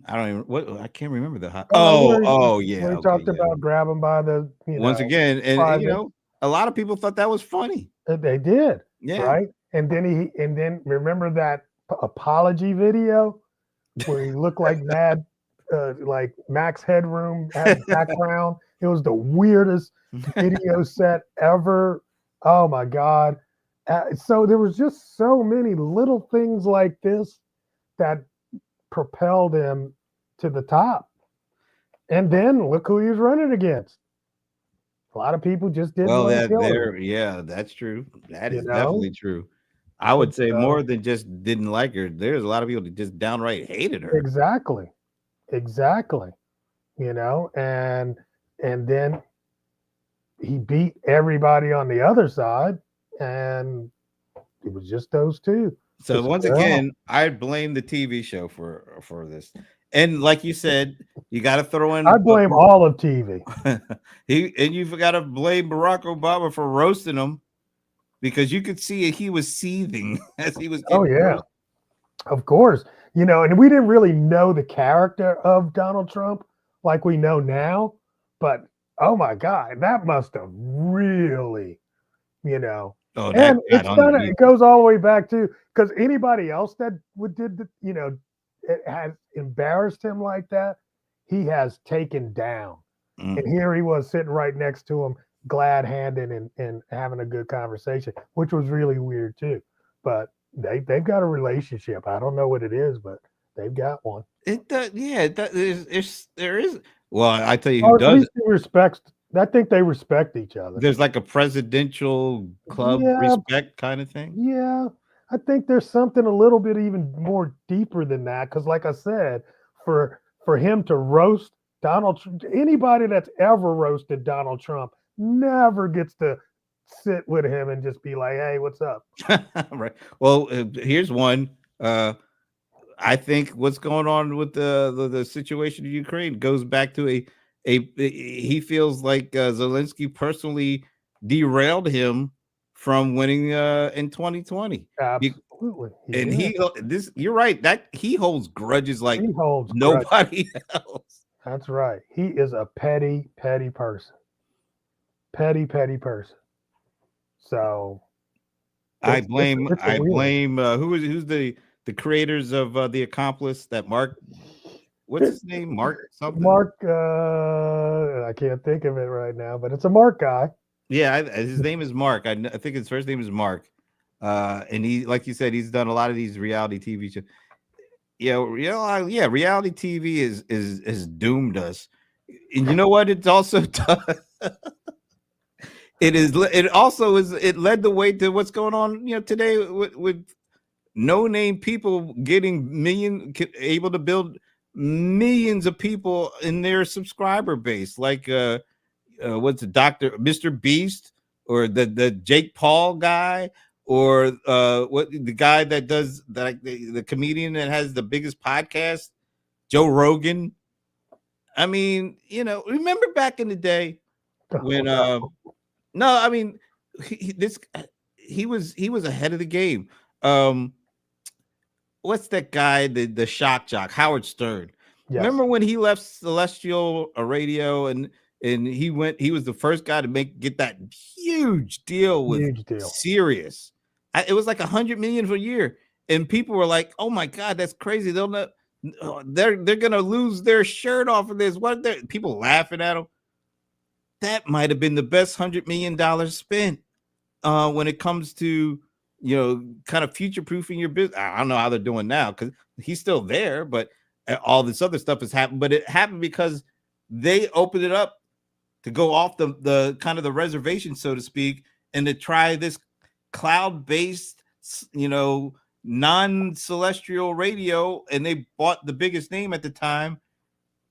[SPEAKER 1] I don't even I can't remember the hot.
[SPEAKER 2] Where
[SPEAKER 1] Oh
[SPEAKER 2] when
[SPEAKER 1] yeah,
[SPEAKER 2] he
[SPEAKER 1] okay,
[SPEAKER 2] talked
[SPEAKER 1] yeah.
[SPEAKER 2] about grabbing by the,
[SPEAKER 1] Once again, and
[SPEAKER 2] private.
[SPEAKER 1] a lot of people thought that was funny.
[SPEAKER 2] They did,
[SPEAKER 1] Yeah.
[SPEAKER 2] right? And then remember that apology video where he looked like mad, like Max Headroom had background. It was the weirdest video set ever. Oh my god! So there was just so many little things like this that propelled him to the top. And then look who he was running against. A lot of people just didn't
[SPEAKER 1] Well,
[SPEAKER 2] want to kill him.
[SPEAKER 1] yeah, that's true. That
[SPEAKER 2] You
[SPEAKER 1] is
[SPEAKER 2] know,
[SPEAKER 1] definitely true. I would say
[SPEAKER 2] so
[SPEAKER 1] more than just didn't like her. There's a lot of people that just downright hated her.
[SPEAKER 2] exactly, exactly. And then he beat everybody on the other side, and it was just those two.
[SPEAKER 1] So once again, I blame the TV show for this. And like you said, you got to throw in.
[SPEAKER 2] I blame all of TV.
[SPEAKER 1] You got to blame Barack Obama for roasting him because you could see he was seething as he was.
[SPEAKER 2] Oh yeah, roasted. Of course. And we didn't really know the character of Donald Trump like we know now, but oh my God, that must have really,
[SPEAKER 1] Oh,
[SPEAKER 2] and it goes all the way back to because anybody else that it has embarrassed him like that, he has taken down. And here he was sitting right next to him, glad handed and having a good conversation, which was really weird too. But they've got a relationship. I don't know what it is, but they've got one.
[SPEAKER 1] There is. Well, I tell you who does.
[SPEAKER 2] At least he respects. I think they respect each other.
[SPEAKER 1] There's like a presidential club respect kind of thing.
[SPEAKER 2] Yeah, I think there's something a little bit even more deeper than that. Because, like I said, for him to roast Donald Trump, anybody that's ever roasted Donald Trump never gets to sit with him and just be like, "Hey, what's up?"
[SPEAKER 1] Right. Well, here's one. I think what's going on with the situation in Ukraine goes back to he feels like Zelensky personally derailed him from winning in 2020.
[SPEAKER 2] Absolutely.
[SPEAKER 1] And you're right, that he holds grudges like nobody else.
[SPEAKER 2] That's right. He is a petty person. Petty person. So
[SPEAKER 1] I blame who's the creators of The Accomplice, that Mark, what's his name? Mark something?
[SPEAKER 2] Mark, I can't think of it right now, but it's a Mark guy.
[SPEAKER 1] Yeah, his name is Mark. I think his first name is Mark. And he, like you said, he's done a lot of these reality TV shows. Reality TV is doomed us. And you know what? It's also done. It led the way to what's going on, today with no-name people getting able to build millions of people in their subscriber base, like what's the Mr. Beast, or the Jake Paul guy, or what the guy that does that, the comedian that has the biggest podcast, Joe Rogan. I mean, remember back in the day when he was ahead of the game. What's that guy, the shock jock, Howard Stern? Yes. Remember when he left Celestial Radio and he was the first guy to get that huge deal with Sirius. It was like $100 million for a year, and people were like, "Oh my God, that's crazy! They're gonna lose their shirt off of this." What? People laughing at him. That might have been the best $100 million spent when it comes to kind of future proofing your business. I don't know how they're doing now because he's still there, but all this other stuff has happened. But it happened because they opened it up to go off the kind of the reservation, so to speak, and to try this cloud-based, non-celestial radio, and they bought the biggest name at the time.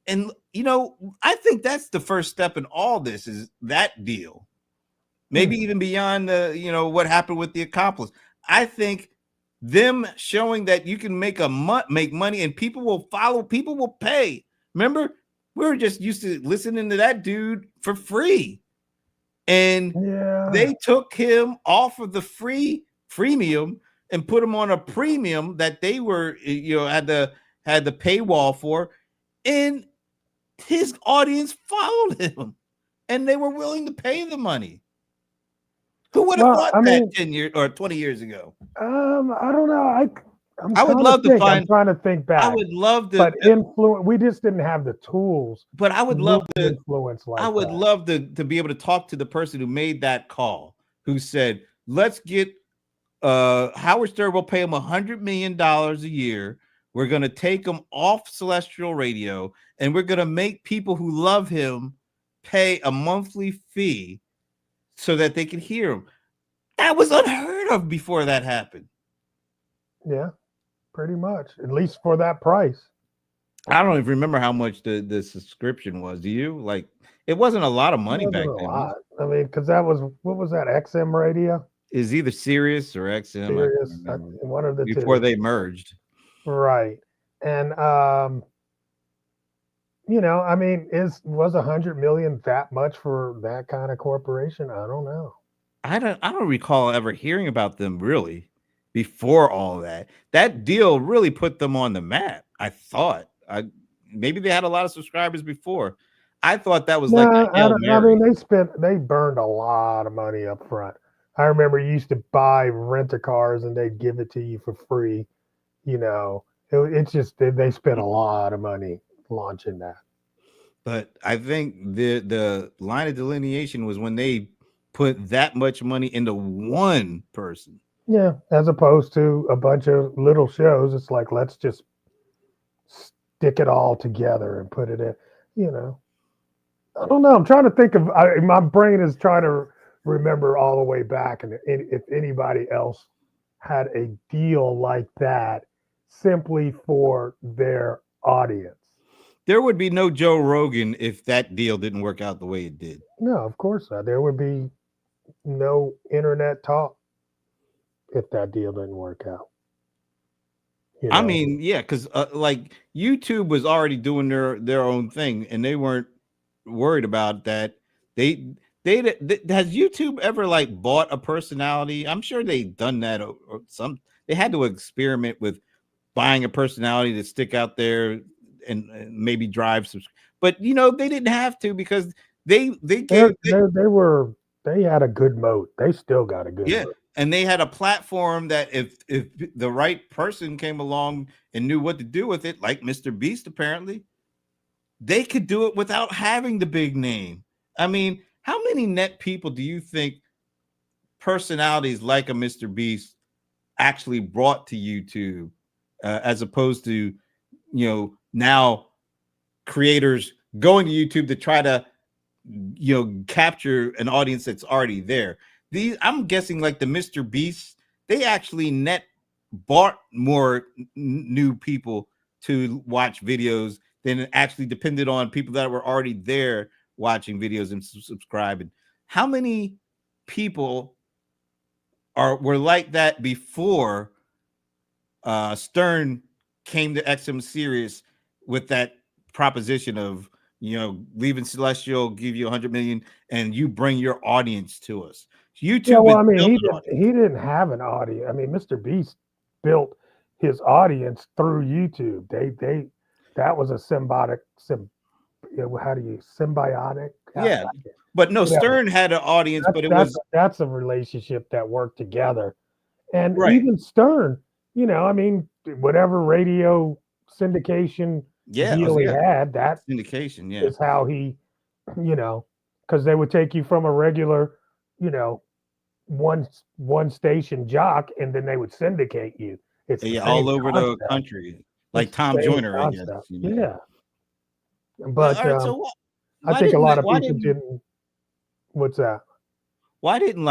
[SPEAKER 1] And I think that's the first step in all this, is that deal. Maybe even beyond the what happened with the accomplice. I think them showing that you can make money, and people will follow, people will pay. Remember, we were just used to listening to that dude for free, and they took him off of the freemium and put him on a premium that they were had the paywall for, and his audience followed him, and they were willing to pay the money. Who would have thought that 10 years or 20 years ago?
[SPEAKER 2] I don't know.
[SPEAKER 1] I would love to find.
[SPEAKER 2] I'm trying to think back.
[SPEAKER 1] I would love to,
[SPEAKER 2] but influence. We just didn't have the tools.
[SPEAKER 1] But I would love to
[SPEAKER 2] influence. Like
[SPEAKER 1] I would love to be able to talk to the person who made that call, who said, "Let's get Howard Stern. Will pay him $100 million a year. We're going to take him off celestial radio, and we're going to make people who love him pay a monthly fee so that they can hear him." That was unheard of before that happened.
[SPEAKER 2] Yeah, pretty much. At least for that price.
[SPEAKER 1] I don't even remember how much the subscription was. Do you? Like, it wasn't a lot of money back then.
[SPEAKER 2] I mean, because that was, what was that, XM radio?
[SPEAKER 1] Is either Sirius or XM.
[SPEAKER 2] Sirius, one of the two.
[SPEAKER 1] Before they merged.
[SPEAKER 2] Right. And I mean, was 100 million that much for that kind of corporation? I don't know.
[SPEAKER 1] I don't recall ever hearing about them really before all that. That deal really put them on the map. I thought. Maybe they had a lot of subscribers before. I thought that was like
[SPEAKER 2] I mean, they burned a lot of money up front. I remember you used to buy rent-a-cars and they'd give it to you for free. It's just they spent a lot of money launching that. But
[SPEAKER 1] I think the line of delineation was when they put that much money into one person.
[SPEAKER 2] Yeah, as opposed to a bunch of little shows. It's like, let's just stick it all together and put it in, I don't know. I'm trying to think of, my brain is trying to remember all the way back, and if anybody else had a deal like that simply for their audience.
[SPEAKER 1] There would be no Joe Rogan if that deal didn't work out the way it did.
[SPEAKER 2] No, of course not. There would be no internet talk if that deal didn't work out.
[SPEAKER 1] I mean, yeah, because like YouTube was already doing their own thing, and they weren't worried about that. Has YouTube ever like bought a personality? I'm sure they've done that, or some. They had to experiment with buying a personality to stick out there and maybe drive some, but they didn't have to, because they had a good moat. They still got a good moat. And they had a platform that if the right person came along and knew what to do with it, like Mr. Beast, apparently, they could do it without having the big name. I mean, how many net people do you think personalities like a Mr. Beast actually brought to YouTube, as opposed to, now creators going to YouTube to try to, capture an audience that's already there? I'm guessing like the Mr. Beast, they actually bought more new people to watch videos than actually depended on people that were already there watching videos and subscribing. How many people were like that before Stern came to XM Sirius with that proposition of, leaving Celestial, give you 100 million, and you bring your audience to us? YouTube.
[SPEAKER 2] Yeah, well, I mean, he didn't have an audience. I mean, Mr. Beast built his audience through YouTube. That was a symbiotic.
[SPEAKER 1] Yeah, but no, Stern had an audience, but
[SPEAKER 2] that's a relationship that worked together. And even Stern, I mean, whatever radio syndication deal he had, that
[SPEAKER 1] syndication,
[SPEAKER 2] is how he, because they would take you from a regular, one station jock, and then they would syndicate you. It's
[SPEAKER 1] all over the country, like Tom Joyner, I guess.
[SPEAKER 2] Yeah, but I think a lot of people didn't. What's that?
[SPEAKER 1] Why didn't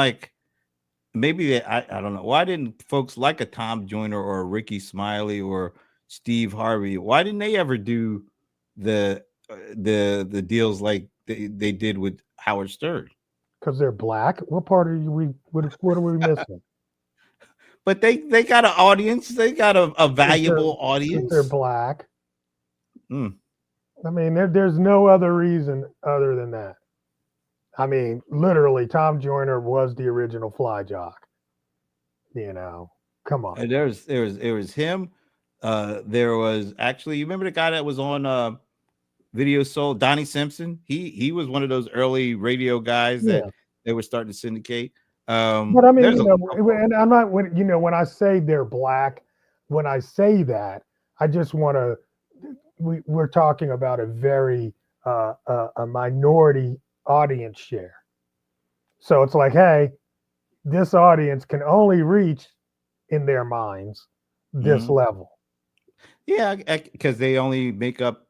[SPEAKER 1] maybe I don't know. Why didn't folks like a Tom Joyner or a Ricky Smiley or Steve Harvey? Why didn't they ever do the deals like they did with Howard Stern?
[SPEAKER 2] Because they're black. What part are we? What are we missing?
[SPEAKER 1] But they got an audience. They got a valuable
[SPEAKER 2] Because they're
[SPEAKER 1] audience.
[SPEAKER 2] black.
[SPEAKER 1] Mm.
[SPEAKER 2] I mean, there's no other reason other than that. I mean, literally, Tom Joyner was the original fly jock. Come on.
[SPEAKER 1] And there was him. There was actually, you remember the guy that was on Video Soul, Donnie Simpson? He was one of those early radio guys that
[SPEAKER 2] Yeah.
[SPEAKER 1] they were starting to syndicate.
[SPEAKER 2] But I mean,
[SPEAKER 1] There's
[SPEAKER 2] and I'm not when I say they're black, when I say that, I just want to. We're talking about a very a minority audience share. So it's like, hey, this audience can only reach in their minds this level.
[SPEAKER 1] Yeah, because they only make up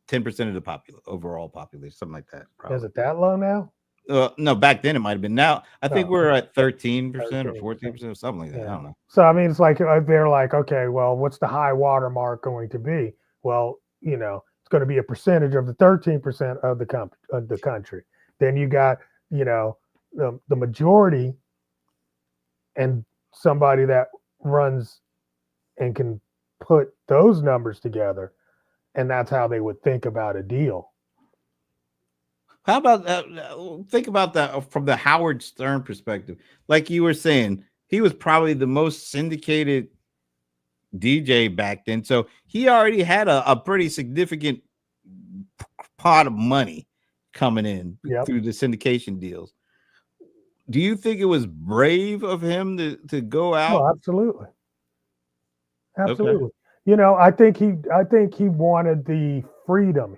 [SPEAKER 1] 10% of the overall population, something like that. Probably.
[SPEAKER 2] Is it that low now?
[SPEAKER 1] No, back then it might have been. Now I think we're at 13% or 14% or something like that.
[SPEAKER 2] Yeah.
[SPEAKER 1] I don't know.
[SPEAKER 2] So I mean, it's like they're like, okay, well, what's the high water mark going to be? Well, it's going to be a percentage of the 13% of the country. Then you got, the majority, and somebody that runs and can put those numbers together, and that's how they would think about a deal.
[SPEAKER 1] How about that? Think about that from the Howard Stern perspective. Like you were saying, he was probably the most syndicated DJ back then. So he already had a pretty significant pot of money coming in through the syndication deals. Do you think it was brave of him to go out?
[SPEAKER 2] Oh, absolutely. Absolutely.
[SPEAKER 1] Okay.
[SPEAKER 2] I think he wanted the freedom.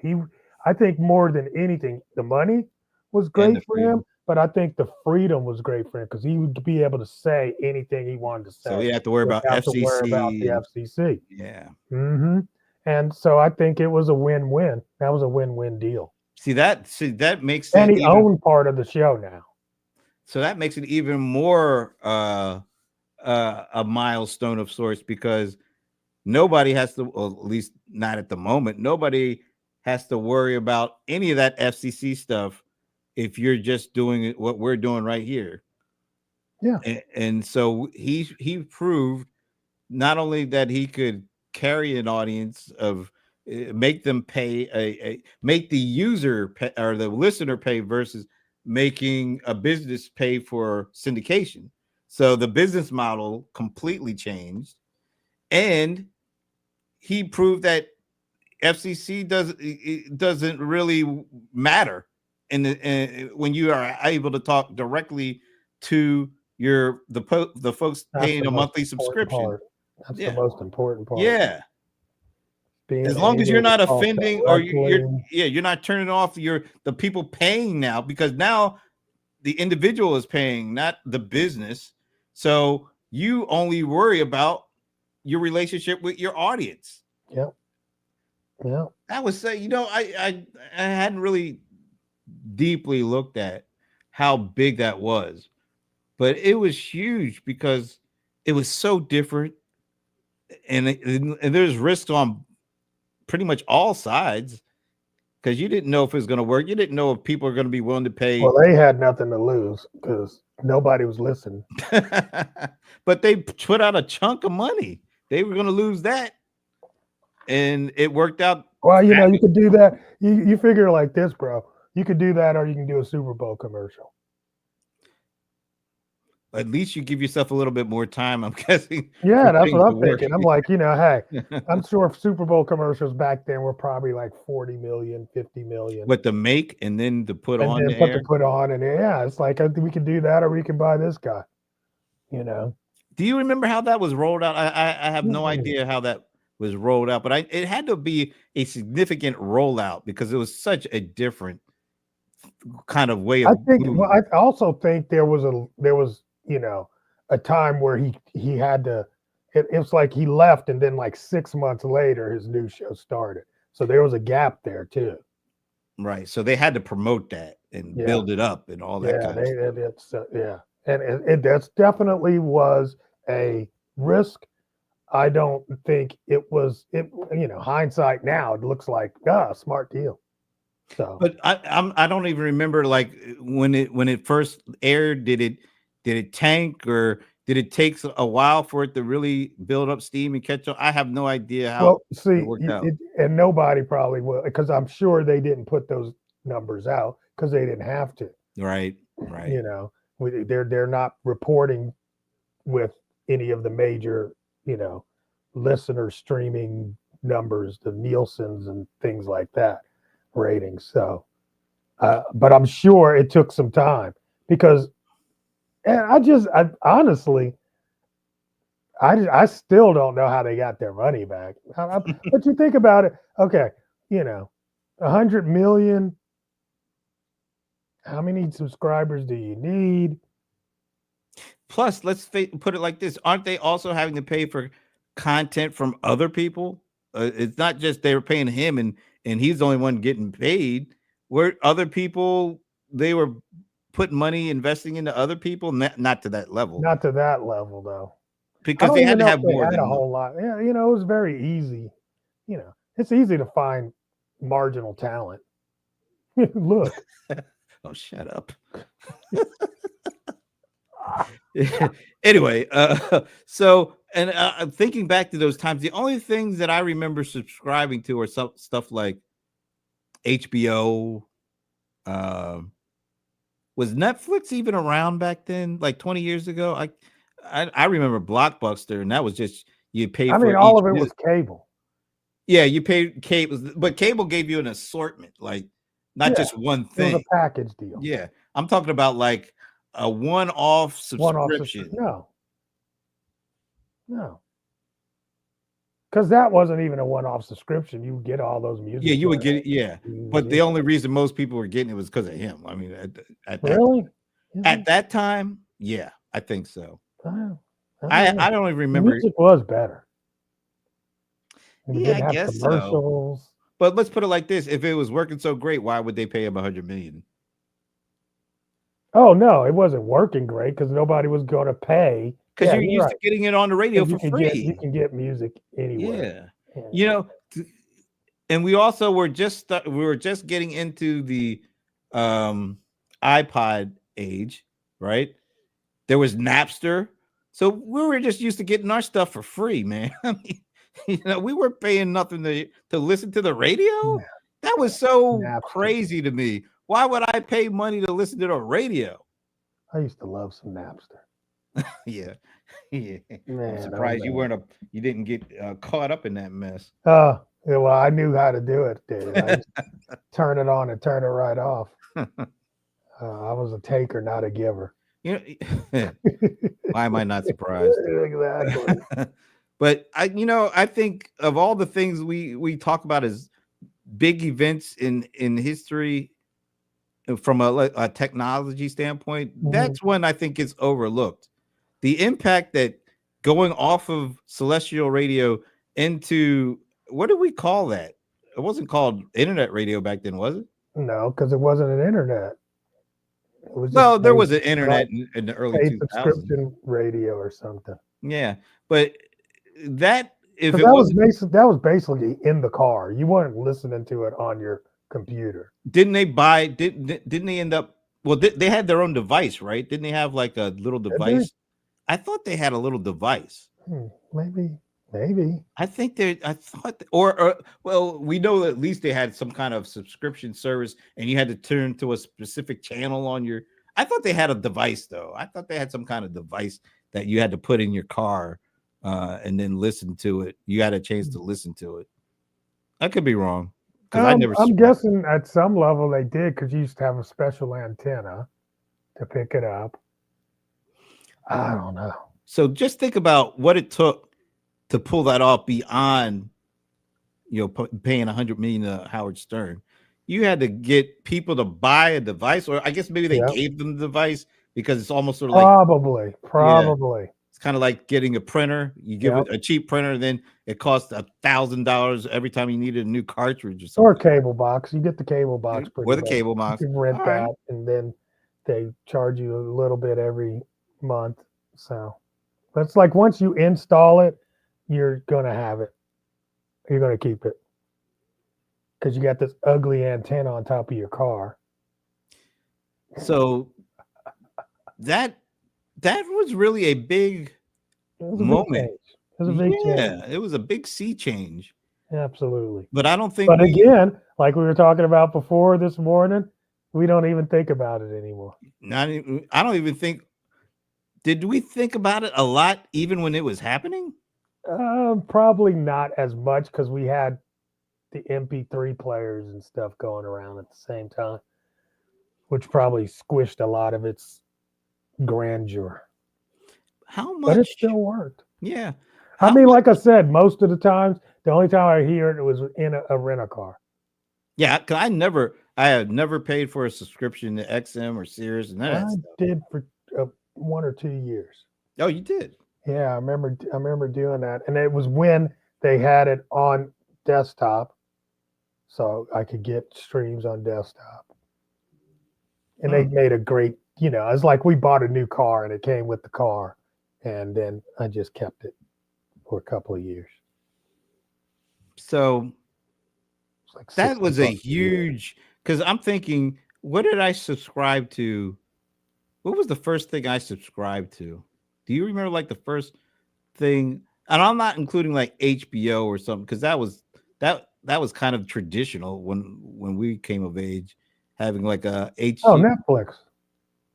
[SPEAKER 2] I think more than anything, the money was great for him, but I think the freedom was great for him because he would be able to say anything he wanted to say.
[SPEAKER 1] So he had to worry about FCC.
[SPEAKER 2] To worry about the FCC.
[SPEAKER 1] Yeah.
[SPEAKER 2] Mm-hmm. And so I think it was a win-win. That was a win-win deal.
[SPEAKER 1] See that makes
[SPEAKER 2] and he owned part of the show now.
[SPEAKER 1] So that makes it even more a milestone of sorts because nobody has to, or at least not at the moment, nobody has to worry about any of that FCC stuff if you're just doing what we're doing right here.
[SPEAKER 2] Yeah.
[SPEAKER 1] And so he proved not only that he could carry an audience of make them pay make the user pay, or the listener pay versus making a business pay for syndication. So the business model completely changed, and he proved that FCC doesn't really matter when you are able to talk directly to the folks paying a monthly subscription.
[SPEAKER 2] That's the most important part.
[SPEAKER 1] Yeah. As long as you're not offending or you're not turning off the people paying now, because now the individual is paying, not the business. So you only worry about your relationship with your audience.
[SPEAKER 2] Yeah. Yeah.
[SPEAKER 1] That was I hadn't really deeply looked at how big that was, but it was huge because it was so different, and there's risks on pretty much all sides because you didn't know if it was going to work. You didn't know if people are going to be willing to pay.
[SPEAKER 2] Well, they had nothing to lose because nobody was listening.
[SPEAKER 1] But they put out a chunk of money. They were going to lose that, and it worked out.
[SPEAKER 2] Well, you could do that. You figure like this, bro. You could do that, or you can do a Super Bowl commercial.
[SPEAKER 1] At least you give yourself a little bit more time, I'm guessing.
[SPEAKER 2] Yeah, that's what I'm thinking. I'm like, hey, I'm sure Super Bowl commercials back then were probably like 40 million, 50 million.
[SPEAKER 1] What to make and then to put on the air?
[SPEAKER 2] To put on, and yeah, it's like we could do that, or we can buy this guy.
[SPEAKER 1] Do you remember how that was rolled out? I have no idea how that was rolled out, but it had to be a significant rollout because it was such a different kind of way of.
[SPEAKER 2] I also think there was a time where he had to. It was like he left, and then like 6 months later, his new show started. So there was a gap there too.
[SPEAKER 1] Right. So they had to promote that and build it up and all that kind of stuff.
[SPEAKER 2] Yeah. and that's definitely was a risk. I don't think it was it. Hindsight now, it looks like smart deal. So,
[SPEAKER 1] But I don't even remember like when it first aired. Did it tank, or did it take a while for it to really build up steam and catch on? I have no idea how
[SPEAKER 2] well,
[SPEAKER 1] it
[SPEAKER 2] see,
[SPEAKER 1] worked out.
[SPEAKER 2] and nobody probably will, because I'm sure they didn't put those numbers out because they didn't have to.
[SPEAKER 1] Right, right.
[SPEAKER 2] They're not reporting with any of the major, listener streaming numbers, the Nielsen's and things like that, ratings. So, but I'm sure it took some time because, and I honestly, I still don't know how they got their money back. But you think about it, okay, 100 million. How many subscribers do you need?
[SPEAKER 1] Plus, let's put it like this: aren't they also having to pay for content from other people? It's not just they were paying him, and he's the only one getting paid. Were other people they were putting money investing into other people? Not to that level,
[SPEAKER 2] Not to that level, though. I
[SPEAKER 1] because
[SPEAKER 2] don't
[SPEAKER 1] they
[SPEAKER 2] even
[SPEAKER 1] had to
[SPEAKER 2] know if
[SPEAKER 1] have
[SPEAKER 2] they
[SPEAKER 1] more
[SPEAKER 2] had a
[SPEAKER 1] than.
[SPEAKER 2] whole lot. Yeah, it was very easy. It's easy to find marginal talent. Look,
[SPEAKER 1] Oh, shut up. Anyway, so and thinking back to those times, the only things that I remember subscribing to are some stuff like HBO. Um, was Netflix even around back then? Like 20 years ago? I remember Blockbuster, and that was just you pay
[SPEAKER 2] I
[SPEAKER 1] for
[SPEAKER 2] mean, all
[SPEAKER 1] each
[SPEAKER 2] of it was
[SPEAKER 1] music.
[SPEAKER 2] cable.
[SPEAKER 1] Yeah, you paid cable, but cable gave you an assortment, like not
[SPEAKER 2] Yeah,
[SPEAKER 1] just one
[SPEAKER 2] it was a
[SPEAKER 1] thing.
[SPEAKER 2] package deal.
[SPEAKER 1] Yeah, I'm talking about like a one-off
[SPEAKER 2] One-off subscription.
[SPEAKER 1] subscription.
[SPEAKER 2] No, because that wasn't even a one-off subscription. You get all those
[SPEAKER 1] Yeah,
[SPEAKER 2] music
[SPEAKER 1] you would get it.
[SPEAKER 2] channels.
[SPEAKER 1] Yeah, but the only reason most people were getting it was because of him. I mean, at that
[SPEAKER 2] Really?
[SPEAKER 1] at that time, yeah, I think so.
[SPEAKER 2] I don't
[SPEAKER 1] I
[SPEAKER 2] know.
[SPEAKER 1] I don't even
[SPEAKER 2] The
[SPEAKER 1] remember.
[SPEAKER 2] music was better. We
[SPEAKER 1] Yeah, I
[SPEAKER 2] didn't have
[SPEAKER 1] guess so.
[SPEAKER 2] commercials.
[SPEAKER 1] But let's put it like this: if it was working so great, why would they pay him 100 million?
[SPEAKER 2] Oh no, it wasn't working great because nobody was going to pay.
[SPEAKER 1] Because
[SPEAKER 2] Yeah,
[SPEAKER 1] you're
[SPEAKER 2] you're
[SPEAKER 1] used
[SPEAKER 2] right.
[SPEAKER 1] to getting it on the radio
[SPEAKER 2] 'Cause
[SPEAKER 1] for
[SPEAKER 2] you
[SPEAKER 1] free.
[SPEAKER 2] can get music anywhere.
[SPEAKER 1] Yeah,
[SPEAKER 2] Yeah.
[SPEAKER 1] you know, and we also were we were just getting into the um iPod age, right? There was Napster, so we were just used to getting our stuff for free, man. I mean, we weren't paying nothing to listen to the radio. That was so
[SPEAKER 2] Napster.
[SPEAKER 1] crazy to me. Why would I pay money to listen to the radio?
[SPEAKER 2] I used to love some Napster.
[SPEAKER 1] Yeah, yeah. I'm
[SPEAKER 2] Man, oh
[SPEAKER 1] surprised
[SPEAKER 2] man.
[SPEAKER 1] you didn't get caught up in that mess.
[SPEAKER 2] Yeah, well, I knew how to do it, Dave. I just turn it on and turn it right off. I was a taker, not a giver.
[SPEAKER 1] You know, why am I not surprised?
[SPEAKER 2] Exactly.
[SPEAKER 1] But I think of all the things we talk about as big events in history from a technology standpoint,
[SPEAKER 2] Mhm.
[SPEAKER 1] that's one I think is overlooked. The impact that going off of celestial radio into what do we call that? It wasn't called internet radio back then, was it?
[SPEAKER 2] No, because it wasn't an internet. It was just
[SPEAKER 1] Well, there was an internet in the early
[SPEAKER 2] paid
[SPEAKER 1] 2000s.
[SPEAKER 2] subscription radio or something.
[SPEAKER 1] Yeah, but that if
[SPEAKER 2] Because
[SPEAKER 1] it wasn't
[SPEAKER 2] that was basically in the car. You weren't listening to it on your computer.
[SPEAKER 1] didn't they buy didn't they end up well they had their own device, right? Didn't they have like a little
[SPEAKER 2] Did they?
[SPEAKER 1] device? I thought they had a little device.
[SPEAKER 2] Maybe.
[SPEAKER 1] I thought or well, we know that at least they had some kind of subscription service and you had to turn to a specific channel on your I thought they had a device though. I thought they had some kind of device that you had to put in your car and then listen to it. You had a chance to listen to it. I could be wrong because I never
[SPEAKER 2] I'm
[SPEAKER 1] subscribed.
[SPEAKER 2] guessing at some level they did because you used to have a special antenna to pick it up. I don't know.
[SPEAKER 1] So just think about what it took to pull that off beyond, paying 100 million to Howard Stern. You had to get people to buy a device, or I guess maybe they
[SPEAKER 2] Yeah,
[SPEAKER 1] gave them the device because it's almost sort of like,
[SPEAKER 2] probably,
[SPEAKER 1] yeah,
[SPEAKER 2] probably.
[SPEAKER 1] it's kind of like getting a printer. You give
[SPEAKER 2] Yep.
[SPEAKER 1] it a cheap printer, then it costs $1,000 every time you needed a new cartridge or
[SPEAKER 2] Or a
[SPEAKER 1] something.
[SPEAKER 2] cable box. You get the cable box pretty
[SPEAKER 1] With a
[SPEAKER 2] much.
[SPEAKER 1] cable
[SPEAKER 2] You
[SPEAKER 1] box.
[SPEAKER 2] can rent
[SPEAKER 1] All right.
[SPEAKER 2] that, and then they charge you a little bit every month. So that's like once you install it, you're gonna have it. You're gonna keep it because you got this ugly antenna on top of your car.
[SPEAKER 1] So that was really a big
[SPEAKER 2] It was a big
[SPEAKER 1] moment.
[SPEAKER 2] change. It was a big change.
[SPEAKER 1] Yeah, it was a big sea change.
[SPEAKER 2] Absolutely.
[SPEAKER 1] But I don't think
[SPEAKER 2] But
[SPEAKER 1] we
[SPEAKER 2] again, like we were talking about before this morning, we don't even think about it anymore.
[SPEAKER 1] I don't even think did we think about it a lot even when it was happening?
[SPEAKER 2] Probably not as much because we had the MP3 players and stuff going around at the same time, which probably squished a lot of its grandeur.
[SPEAKER 1] How
[SPEAKER 2] But it
[SPEAKER 1] much?
[SPEAKER 2] still worked.
[SPEAKER 1] Yeah.
[SPEAKER 2] I
[SPEAKER 1] How
[SPEAKER 2] mean,
[SPEAKER 1] much?
[SPEAKER 2] like I said, most of the times, the only time I hear it was in a rental car.
[SPEAKER 1] Yeah, 'cause I have never paid for a subscription to XM or Sirius and none of that
[SPEAKER 2] I
[SPEAKER 1] stuff.
[SPEAKER 2] did for 1 or 2 years.
[SPEAKER 1] Oh, you did.
[SPEAKER 2] Yeah, I remember doing that, and it was when they had it on desktop, so I could get streams on desktop. And they made a great, it's like we bought a new car and it came with the car, and then I just kept it for a couple of years.
[SPEAKER 1] So
[SPEAKER 2] It's like
[SPEAKER 1] that was a
[SPEAKER 2] $60 year.
[SPEAKER 1] huge because I'm thinking, what did I subscribe to? What was the first thing I subscribed to? Do you remember like the first thing? And I'm not including like HBO or something because that was kind of traditional when we came of age, having like a
[SPEAKER 2] Oh,
[SPEAKER 1] HG.
[SPEAKER 2] Netflix.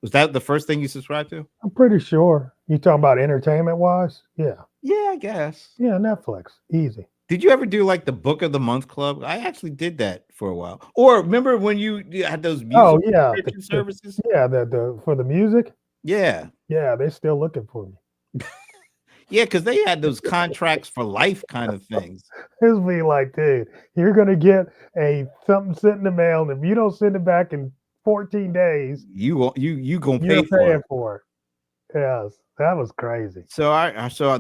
[SPEAKER 1] Was that the first thing you subscribed to?
[SPEAKER 2] I'm pretty sure. You talking about entertainment wise? Yeah.
[SPEAKER 1] Yeah, I guess.
[SPEAKER 2] Yeah, Netflix. Easy.
[SPEAKER 1] Did you ever do like the book of the month club? I actually did that for a while. Or remember when you had those music
[SPEAKER 2] Oh yeah.
[SPEAKER 1] subscription services?
[SPEAKER 2] Yeah, the for the music.
[SPEAKER 1] Yeah.
[SPEAKER 2] Yeah, they're still looking for me.
[SPEAKER 1] Yeah, because they had those contracts for life kind of things.
[SPEAKER 2] It's be like, dude, you're gonna get something sent in the mail, and if you don't send it back in 14 days,
[SPEAKER 1] You gonna pay
[SPEAKER 2] you're
[SPEAKER 1] for
[SPEAKER 2] paying
[SPEAKER 1] it.
[SPEAKER 2] for it. Yes, that was crazy.
[SPEAKER 1] So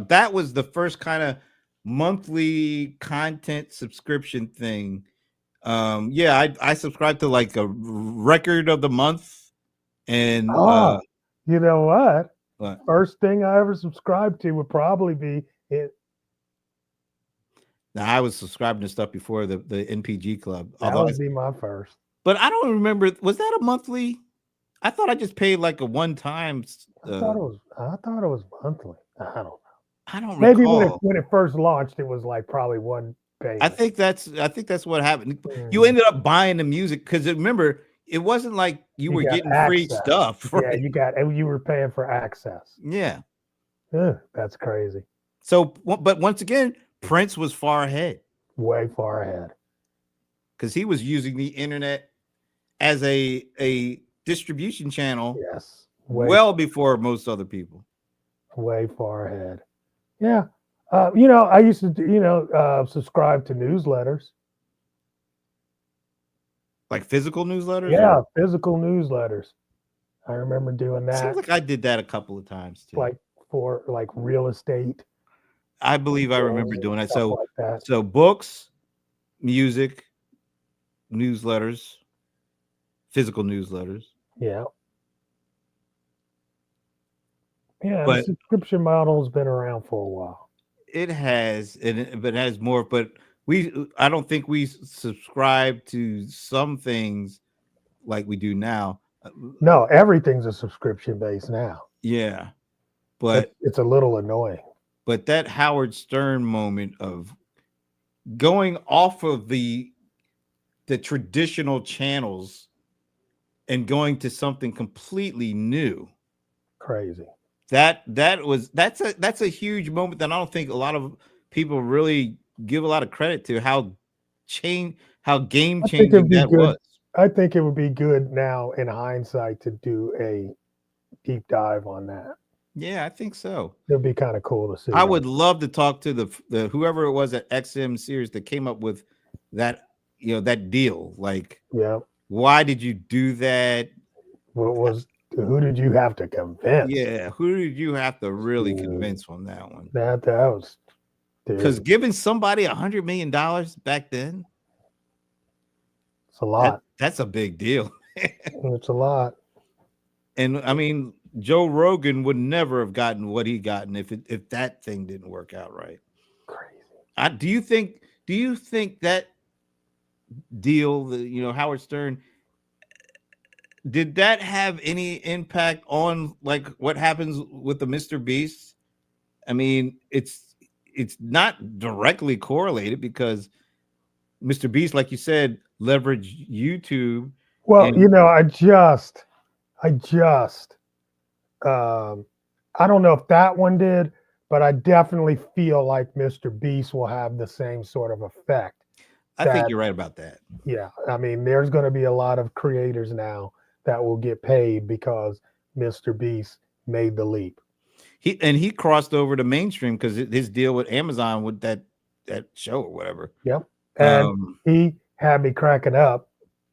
[SPEAKER 1] that was the first kind of monthly content subscription thing. Yeah, I subscribed to like a record of the month and
[SPEAKER 2] Oh, you know what?
[SPEAKER 1] what?
[SPEAKER 2] First thing I ever subscribed to would probably be it.
[SPEAKER 1] Now I was subscribing to stuff before the NPG club.
[SPEAKER 2] That would be my first.
[SPEAKER 1] But I don't remember. Was that a monthly? I thought I just paid like a one time.
[SPEAKER 2] I thought it was monthly. I don't know.
[SPEAKER 1] I don't
[SPEAKER 2] Maybe
[SPEAKER 1] recall.
[SPEAKER 2] when it first launched, it was like probably one payment.
[SPEAKER 1] I think that's what happened. You
[SPEAKER 2] Mhm.
[SPEAKER 1] ended up buying the music because remember it wasn't like you were
[SPEAKER 2] got
[SPEAKER 1] getting free
[SPEAKER 2] access.
[SPEAKER 1] stuff.
[SPEAKER 2] Yeah,
[SPEAKER 1] Right?
[SPEAKER 2] and you were paying for access.
[SPEAKER 1] Yeah.
[SPEAKER 2] Ugh, that's crazy.
[SPEAKER 1] So, but once again, Prince was far ahead
[SPEAKER 2] Way far ahead.
[SPEAKER 1] because he was using the internet as a distribution channel
[SPEAKER 2] Yes.
[SPEAKER 1] well before most other people.
[SPEAKER 2] Way far ahead. Yeah. I used to, subscribe to newsletters.
[SPEAKER 1] Like physical newsletters?
[SPEAKER 2] Yeah,
[SPEAKER 1] Or?
[SPEAKER 2] physical newsletters. I remember doing that.
[SPEAKER 1] Seems like I did that a couple of times too.
[SPEAKER 2] Like for like real estate.
[SPEAKER 1] I believe I remember doing that.
[SPEAKER 2] Stuff like that.
[SPEAKER 1] So books, music, newsletters, physical newsletters.
[SPEAKER 2] Yeah. Yeah, the
[SPEAKER 1] But
[SPEAKER 2] subscription model has been around for a while.
[SPEAKER 1] it has, but it has more. But I don't think we subscribe to some things like we do now.
[SPEAKER 2] No, everything's a subscription base now.
[SPEAKER 1] Yeah, but
[SPEAKER 2] it's a little annoying.
[SPEAKER 1] But that Howard Stern moment of going off of the traditional channels and going to something completely new.
[SPEAKER 2] Crazy.
[SPEAKER 1] That's a huge moment that I don't think a lot of people really give a lot of credit to how game changing that was.
[SPEAKER 2] I think it would be good now in hindsight to do a deep dive on that.
[SPEAKER 1] Yeah, I think so.
[SPEAKER 2] It'd be kind of cool to see.
[SPEAKER 1] I would love to talk to the whoever it was at XM Series that came up with that, that deal. Like,
[SPEAKER 2] yeah,
[SPEAKER 1] why did you do that?
[SPEAKER 2] Who did you have to convince?
[SPEAKER 1] Yeah, who did you have to really convince on that one?
[SPEAKER 2] That was
[SPEAKER 1] because giving somebody $100 million back then,
[SPEAKER 2] it's a lot.
[SPEAKER 1] That's a big deal.
[SPEAKER 2] It's a lot.
[SPEAKER 1] And I mean, Joe Rogan would never have gotten what he gotten if that thing didn't work out right.
[SPEAKER 2] Crazy.
[SPEAKER 1] Do you think that deal, Howard Stern, did that have any impact on like what happens with the Mr. Beast? I mean, it's not directly correlated because Mr. Beast, like you said, leveraged YouTube.
[SPEAKER 2] Well,
[SPEAKER 1] And
[SPEAKER 2] I just, um, I don't know if that one did, but I definitely feel like Mr. Beast will have the same sort of effect.
[SPEAKER 1] I think
[SPEAKER 2] That,
[SPEAKER 1] you're right about that.
[SPEAKER 2] yeah, I mean, there's going to be a lot of creators now that will get paid because Mr. Beast made the leap.
[SPEAKER 1] He crossed over to mainstream because his deal with Amazon with that show or whatever.
[SPEAKER 2] Yep. And
[SPEAKER 1] Um,
[SPEAKER 2] he had me cracking up.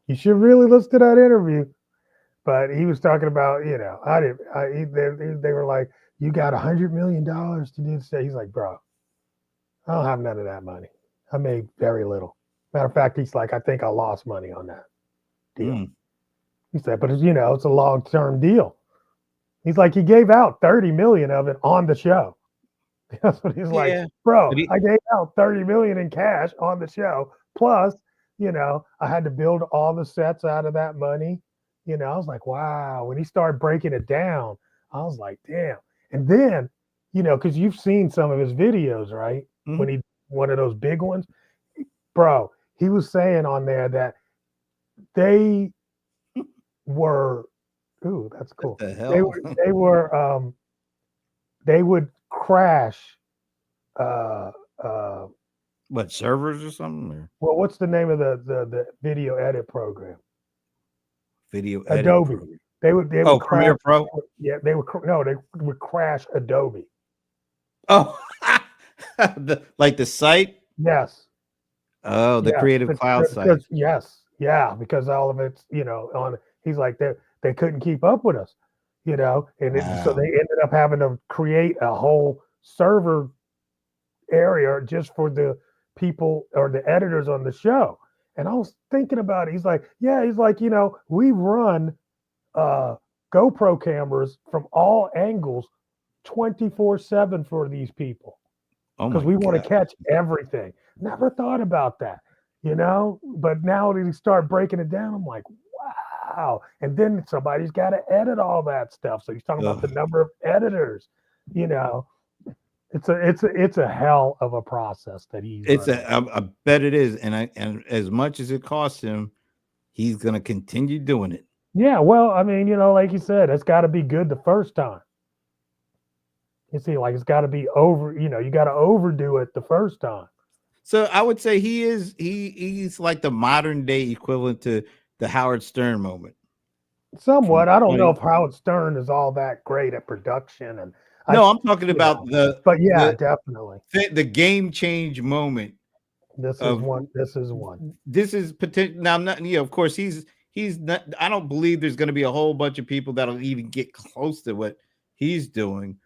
[SPEAKER 2] You should really listen to that interview. But he was talking about, I didn't. They were like, "You got $100 million to do this." He's like, "Bro, I don't have none of that money. I made very little. Matter of fact, he's like, I think I lost money on that deal."
[SPEAKER 1] mm,
[SPEAKER 2] He said, "But it's a long term deal." He's like, he gave out 30 million of it on the show. That's what he's like,
[SPEAKER 1] yeah,
[SPEAKER 2] "Bro,
[SPEAKER 1] but
[SPEAKER 2] I gave out 30 million in cash on the show. Plus, I had to build all the sets out of that money." I was like, wow. When he started breaking it down, I was like, damn. And then, because you've seen some of his videos, right?
[SPEAKER 1] mhm.
[SPEAKER 2] When he one of those big ones, bro, he was saying on there that they were, ooh, that's
[SPEAKER 1] What
[SPEAKER 2] cool.
[SPEAKER 1] the
[SPEAKER 2] They
[SPEAKER 1] hell?
[SPEAKER 2] were they would crash uh uh
[SPEAKER 1] What, servers or something, or
[SPEAKER 2] well, what's the name of the video edit program?
[SPEAKER 1] video edit
[SPEAKER 2] Adobe.
[SPEAKER 1] program?
[SPEAKER 2] They would
[SPEAKER 1] Oh,
[SPEAKER 2] crash.
[SPEAKER 1] Premiere Pro.
[SPEAKER 2] Yeah, no, they would crash Adobe.
[SPEAKER 1] Oh, like the site.
[SPEAKER 2] Yes,
[SPEAKER 1] Oh, the
[SPEAKER 2] yes,
[SPEAKER 1] Creative Cloud site.
[SPEAKER 2] because yes, yeah, because all of it's on. He's like they couldn't keep up with us, so they
[SPEAKER 1] Wow.
[SPEAKER 2] ended up having to create a whole server area just for the people or the editors on the show. And I was thinking about it. He's like, yeah, he's like, we run uh, GoPro cameras from all angles 24/7 for these people
[SPEAKER 1] Oh
[SPEAKER 2] because
[SPEAKER 1] my
[SPEAKER 2] we want to
[SPEAKER 1] God.
[SPEAKER 2] catch everything. Never thought about that, But now that he start breaking it down, I'm like, wow. And then somebody's got to edit all that stuff. So he's talking about the
[SPEAKER 1] Ugh.
[SPEAKER 2] number of editors, you know. It's a hell of a process that he's running.
[SPEAKER 1] I bet it is, and as much as it costs him, he's gonna continue doing it.
[SPEAKER 2] Yeah, well, I mean, like you said, it's got to be good the first time. You see, like it's got to be over. You got to overdo it the first time.
[SPEAKER 1] So I would say he's like the modern day equivalent to the Howard Stern moment from
[SPEAKER 2] Somewhat. I don't know
[SPEAKER 1] 20.
[SPEAKER 2] if Howard Stern is all that great at production, and I,
[SPEAKER 1] No, I'm talking
[SPEAKER 2] you
[SPEAKER 1] about
[SPEAKER 2] know, but yeah, definitely.
[SPEAKER 1] the game change moment
[SPEAKER 2] This is
[SPEAKER 1] of
[SPEAKER 2] one. This is one.
[SPEAKER 1] this is potential. Now, I'm not, of course, he's not. I don't believe there's going to be a whole bunch of people that'll even get close to what he's doing,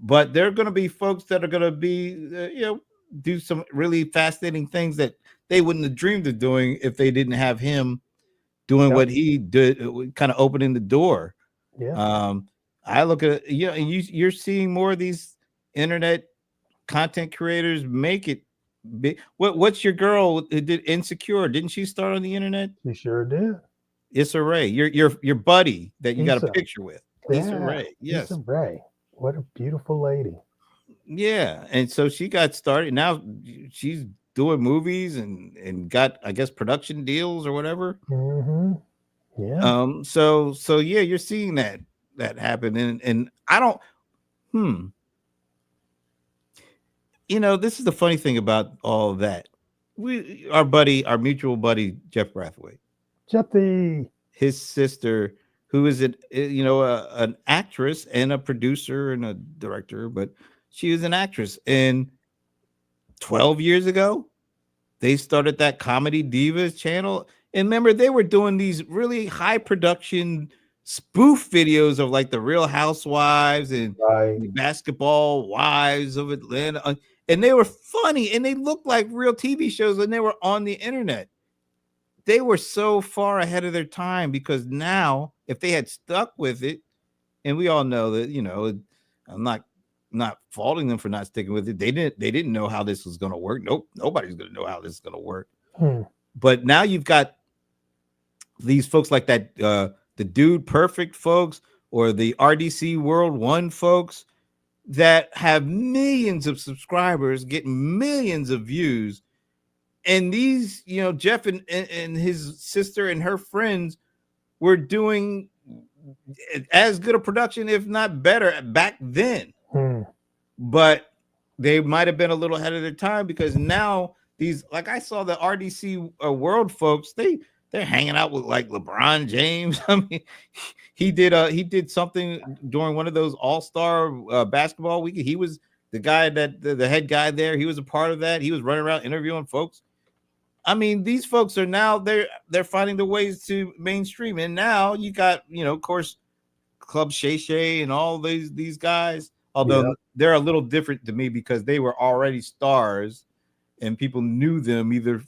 [SPEAKER 1] but there are going to be folks that are going to be, do some really fascinating things that they wouldn't have dreamed of doing if they didn't have him doing
[SPEAKER 2] Yep.
[SPEAKER 1] what he did, kind of opening the door.
[SPEAKER 2] Yeah.
[SPEAKER 1] Um, I look at and you're seeing more of these internet content creators make it big. What's your girl who did Insecure? Didn't she start on the internet?
[SPEAKER 2] She sure did.
[SPEAKER 1] Issa Rae, your buddy that you got a
[SPEAKER 2] Issa.
[SPEAKER 1] picture with. Issa
[SPEAKER 2] Yeah.
[SPEAKER 1] Rae,
[SPEAKER 2] Issa
[SPEAKER 1] yes,
[SPEAKER 2] Rae. What a beautiful lady.
[SPEAKER 1] yeah. And so she got started. Now she's doing movies and got, I guess, production deals or whatever.
[SPEAKER 2] Mm-hmm. Yeah.
[SPEAKER 1] So yeah, you're seeing that happen, and I don't. Hmm. This is the funny thing about all of that. Our mutual buddy Jeff Brathwaite,
[SPEAKER 2] Jetty.
[SPEAKER 1] his sister, who is an actress and a producer and a director, but she was an actress. And 12 years ago, they started that Comedy Divas channel. And remember, they were doing these really high production spoof videos of like the Real Housewives and
[SPEAKER 2] Right.
[SPEAKER 1] the Basketball Wives of Atlanta. And they were funny and they looked like real TV shows and they were on the internet. They were so far ahead of their time because now, if they had stuck with it, and we all know that, I'm not faulting them for not sticking with it. They didn't know how this was going to work. Nope, nobody's going to know how this is going to work. But now you've got these folks like that, the Dude Perfect folks or the RDC World One folks that have millions of subscribers, getting millions of views. And these, Jeff and his sister and her friends were doing as good a production, if not better, back then. But they might have been a little ahead of their time, because now these, like I saw the RDC World folks, they're hanging out with like LeBron James. I mean, he did something during one of those all-star basketball week. He was the guy that the head guy there. He was a part of that. He was running around interviewing folks. I mean, these folks are now they're finding the ways to mainstream, and now you got, of course, Club Shay Shay and all these guys. Although they're a little different to me, because they were already stars and people knew them either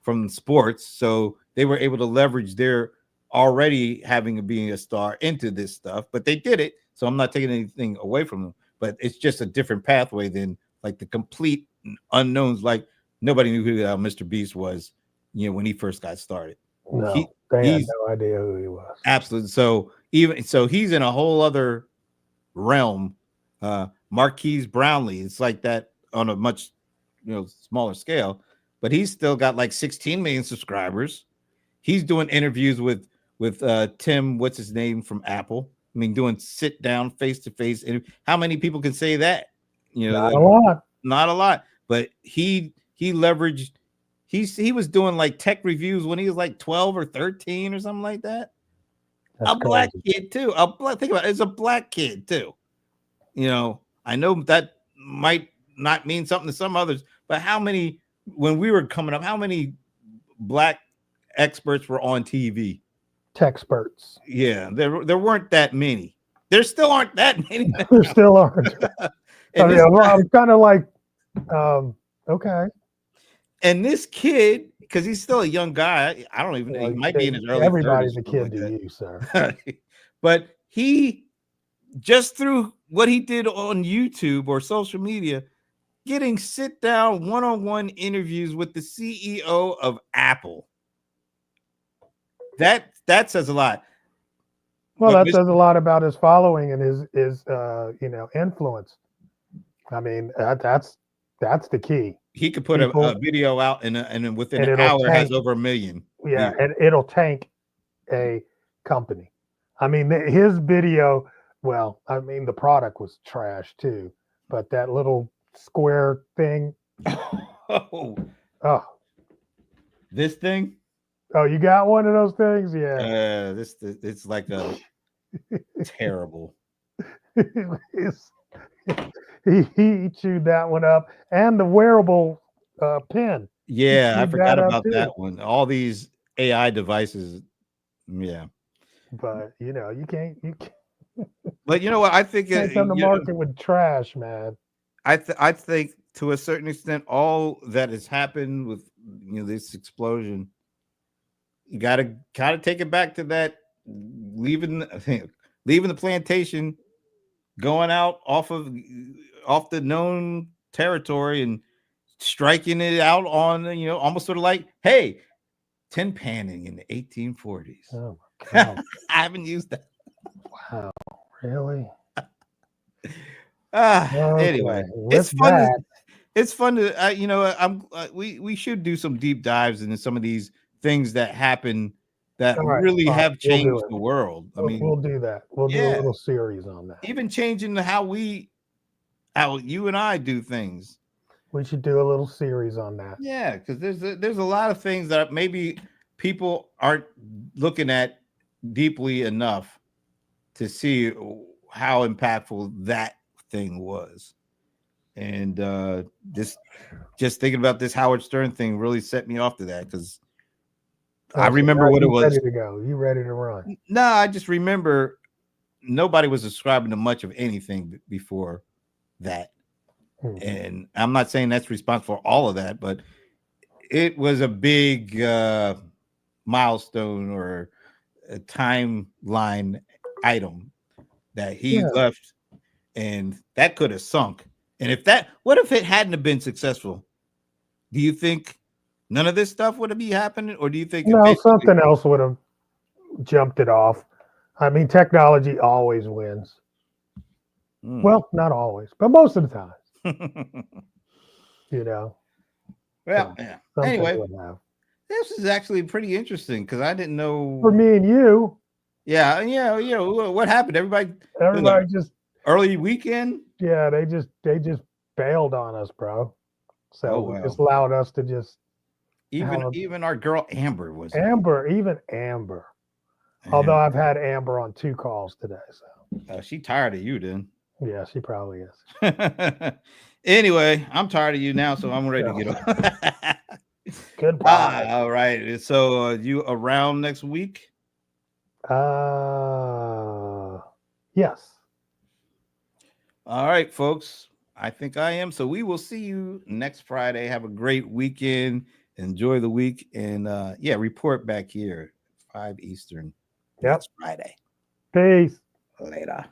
[SPEAKER 1] from sports, so they were able to leverage their already being a star into this stuff. But they did it, so I'm not taking anything away from them. But it's just a different pathway than like the complete unknowns. Like nobody knew who Mr. Beast was, when he first got started.
[SPEAKER 2] No, they had no idea who he was.
[SPEAKER 1] Absolutely. So he's in a whole other realm. Marquise Brownlee, it's like that on a much smaller scale, but he's still got like 16 million subscribers. He's doing interviews with Tim, what's his name, from Apple. I mean, doing sit down face to face. How many people can say that?
[SPEAKER 2] Not a lot.
[SPEAKER 1] But he leveraged. He was doing like tech reviews when he was like 12 or 13 or something like that.
[SPEAKER 2] That's
[SPEAKER 1] a black kid too. Think about it. It's a black kid too. I know that might not mean something to some others, but when we were coming up, how many black experts were on TV?
[SPEAKER 2] Techsperts.
[SPEAKER 1] Yeah, there weren't that many. There still aren't that many.
[SPEAKER 2] There still aren't. I'm kind of like, okay.
[SPEAKER 1] And this kid, because he's still a young guy, I don't even know. He might be in his early 30s.
[SPEAKER 2] Everybody's a kid to you, sir.
[SPEAKER 1] But he, just through what he did on YouTube or social media, getting sit down one-on-one interviews with the CEO of Apple. That says a lot.
[SPEAKER 2] Well, that says a lot about his following and his influence. I mean, that's the key.
[SPEAKER 1] He could put a video out and within an hour has over 1 million.
[SPEAKER 2] Yeah, and it'll tank a company. I mean, his video, well, I mean, the product was trash too, but that little square thing.
[SPEAKER 1] Oh. This thing?
[SPEAKER 2] Oh, you got one of those things? Yeah.
[SPEAKER 1] It's like a terrible.
[SPEAKER 2] He chewed that one up, and the wearable pen.
[SPEAKER 1] Yeah, I forgot about that one. All these AI devices. Yeah.
[SPEAKER 2] But you can't.
[SPEAKER 1] But you know what? I think
[SPEAKER 2] you can't come to market with trash, man.
[SPEAKER 1] I think to a certain extent, all that has happened with this explosion, you got to kind of take it back to that leaving the plantation, going out off the known territory and striking it out on almost sort of like, hey, tin panning in the 1840s.
[SPEAKER 2] Oh my God.
[SPEAKER 1] I haven't used that.
[SPEAKER 2] Wow, really?
[SPEAKER 1] Anyway, it's fun. It's fun to we should do some deep dives into some of these things that happen that really have changed the world. I mean,
[SPEAKER 2] we'll do that. We'll do a little series on that.
[SPEAKER 1] Even changing how you and I do things.
[SPEAKER 2] We should do a little series on that.
[SPEAKER 1] Yeah, because there's a lot of things that maybe people aren't looking at deeply enough to see how impactful that thing was. And just thinking about this Howard Stern thing really set me off to that, because I remember what it was.
[SPEAKER 2] Ready to go? You ready to run?
[SPEAKER 1] No, I just remember nobody was ascribing to much of anything before that. And I'm not saying that's responsible for all of that, but it was a big milestone or a timeline item that he
[SPEAKER 2] Yeah.
[SPEAKER 1] left, and that could have sunk. And what if it hadn't have been successful? Do you think none of this stuff would have been happening, or do you think
[SPEAKER 2] No,
[SPEAKER 1] eventually?
[SPEAKER 2] something else would have jumped it off. I mean, technology always wins. Well, not always, but most of the time, you know.
[SPEAKER 1] Well,
[SPEAKER 2] So
[SPEAKER 1] yeah.
[SPEAKER 2] something
[SPEAKER 1] Anyway,
[SPEAKER 2] would have.
[SPEAKER 1] this is actually pretty interesting because I didn't know.
[SPEAKER 2] For me and you,
[SPEAKER 1] Yeah, what happened? Everybody
[SPEAKER 2] everybody just
[SPEAKER 1] early weekend.
[SPEAKER 2] yeah, they just bailed on us, bro. So
[SPEAKER 1] Oh
[SPEAKER 2] we just
[SPEAKER 1] wow.
[SPEAKER 2] allowed us to just
[SPEAKER 1] Even our girl Amber was there.
[SPEAKER 2] Even Amber. Although I've had Amber on 2 calls today, so
[SPEAKER 1] She tired of you then.
[SPEAKER 2] yeah, she probably is.
[SPEAKER 1] Anyway, I'm tired of you now, so I'm ready to get
[SPEAKER 2] Yeah.
[SPEAKER 1] on.
[SPEAKER 2] Goodbye.
[SPEAKER 1] All right. So you around next week?
[SPEAKER 2] Yes.
[SPEAKER 1] All right, folks. I think I am. So we will see you next Friday. Have a great weekend. Enjoy the week. And report back here 5 Eastern
[SPEAKER 2] Yep.
[SPEAKER 1] next Friday.
[SPEAKER 2] Peace.
[SPEAKER 1] Later.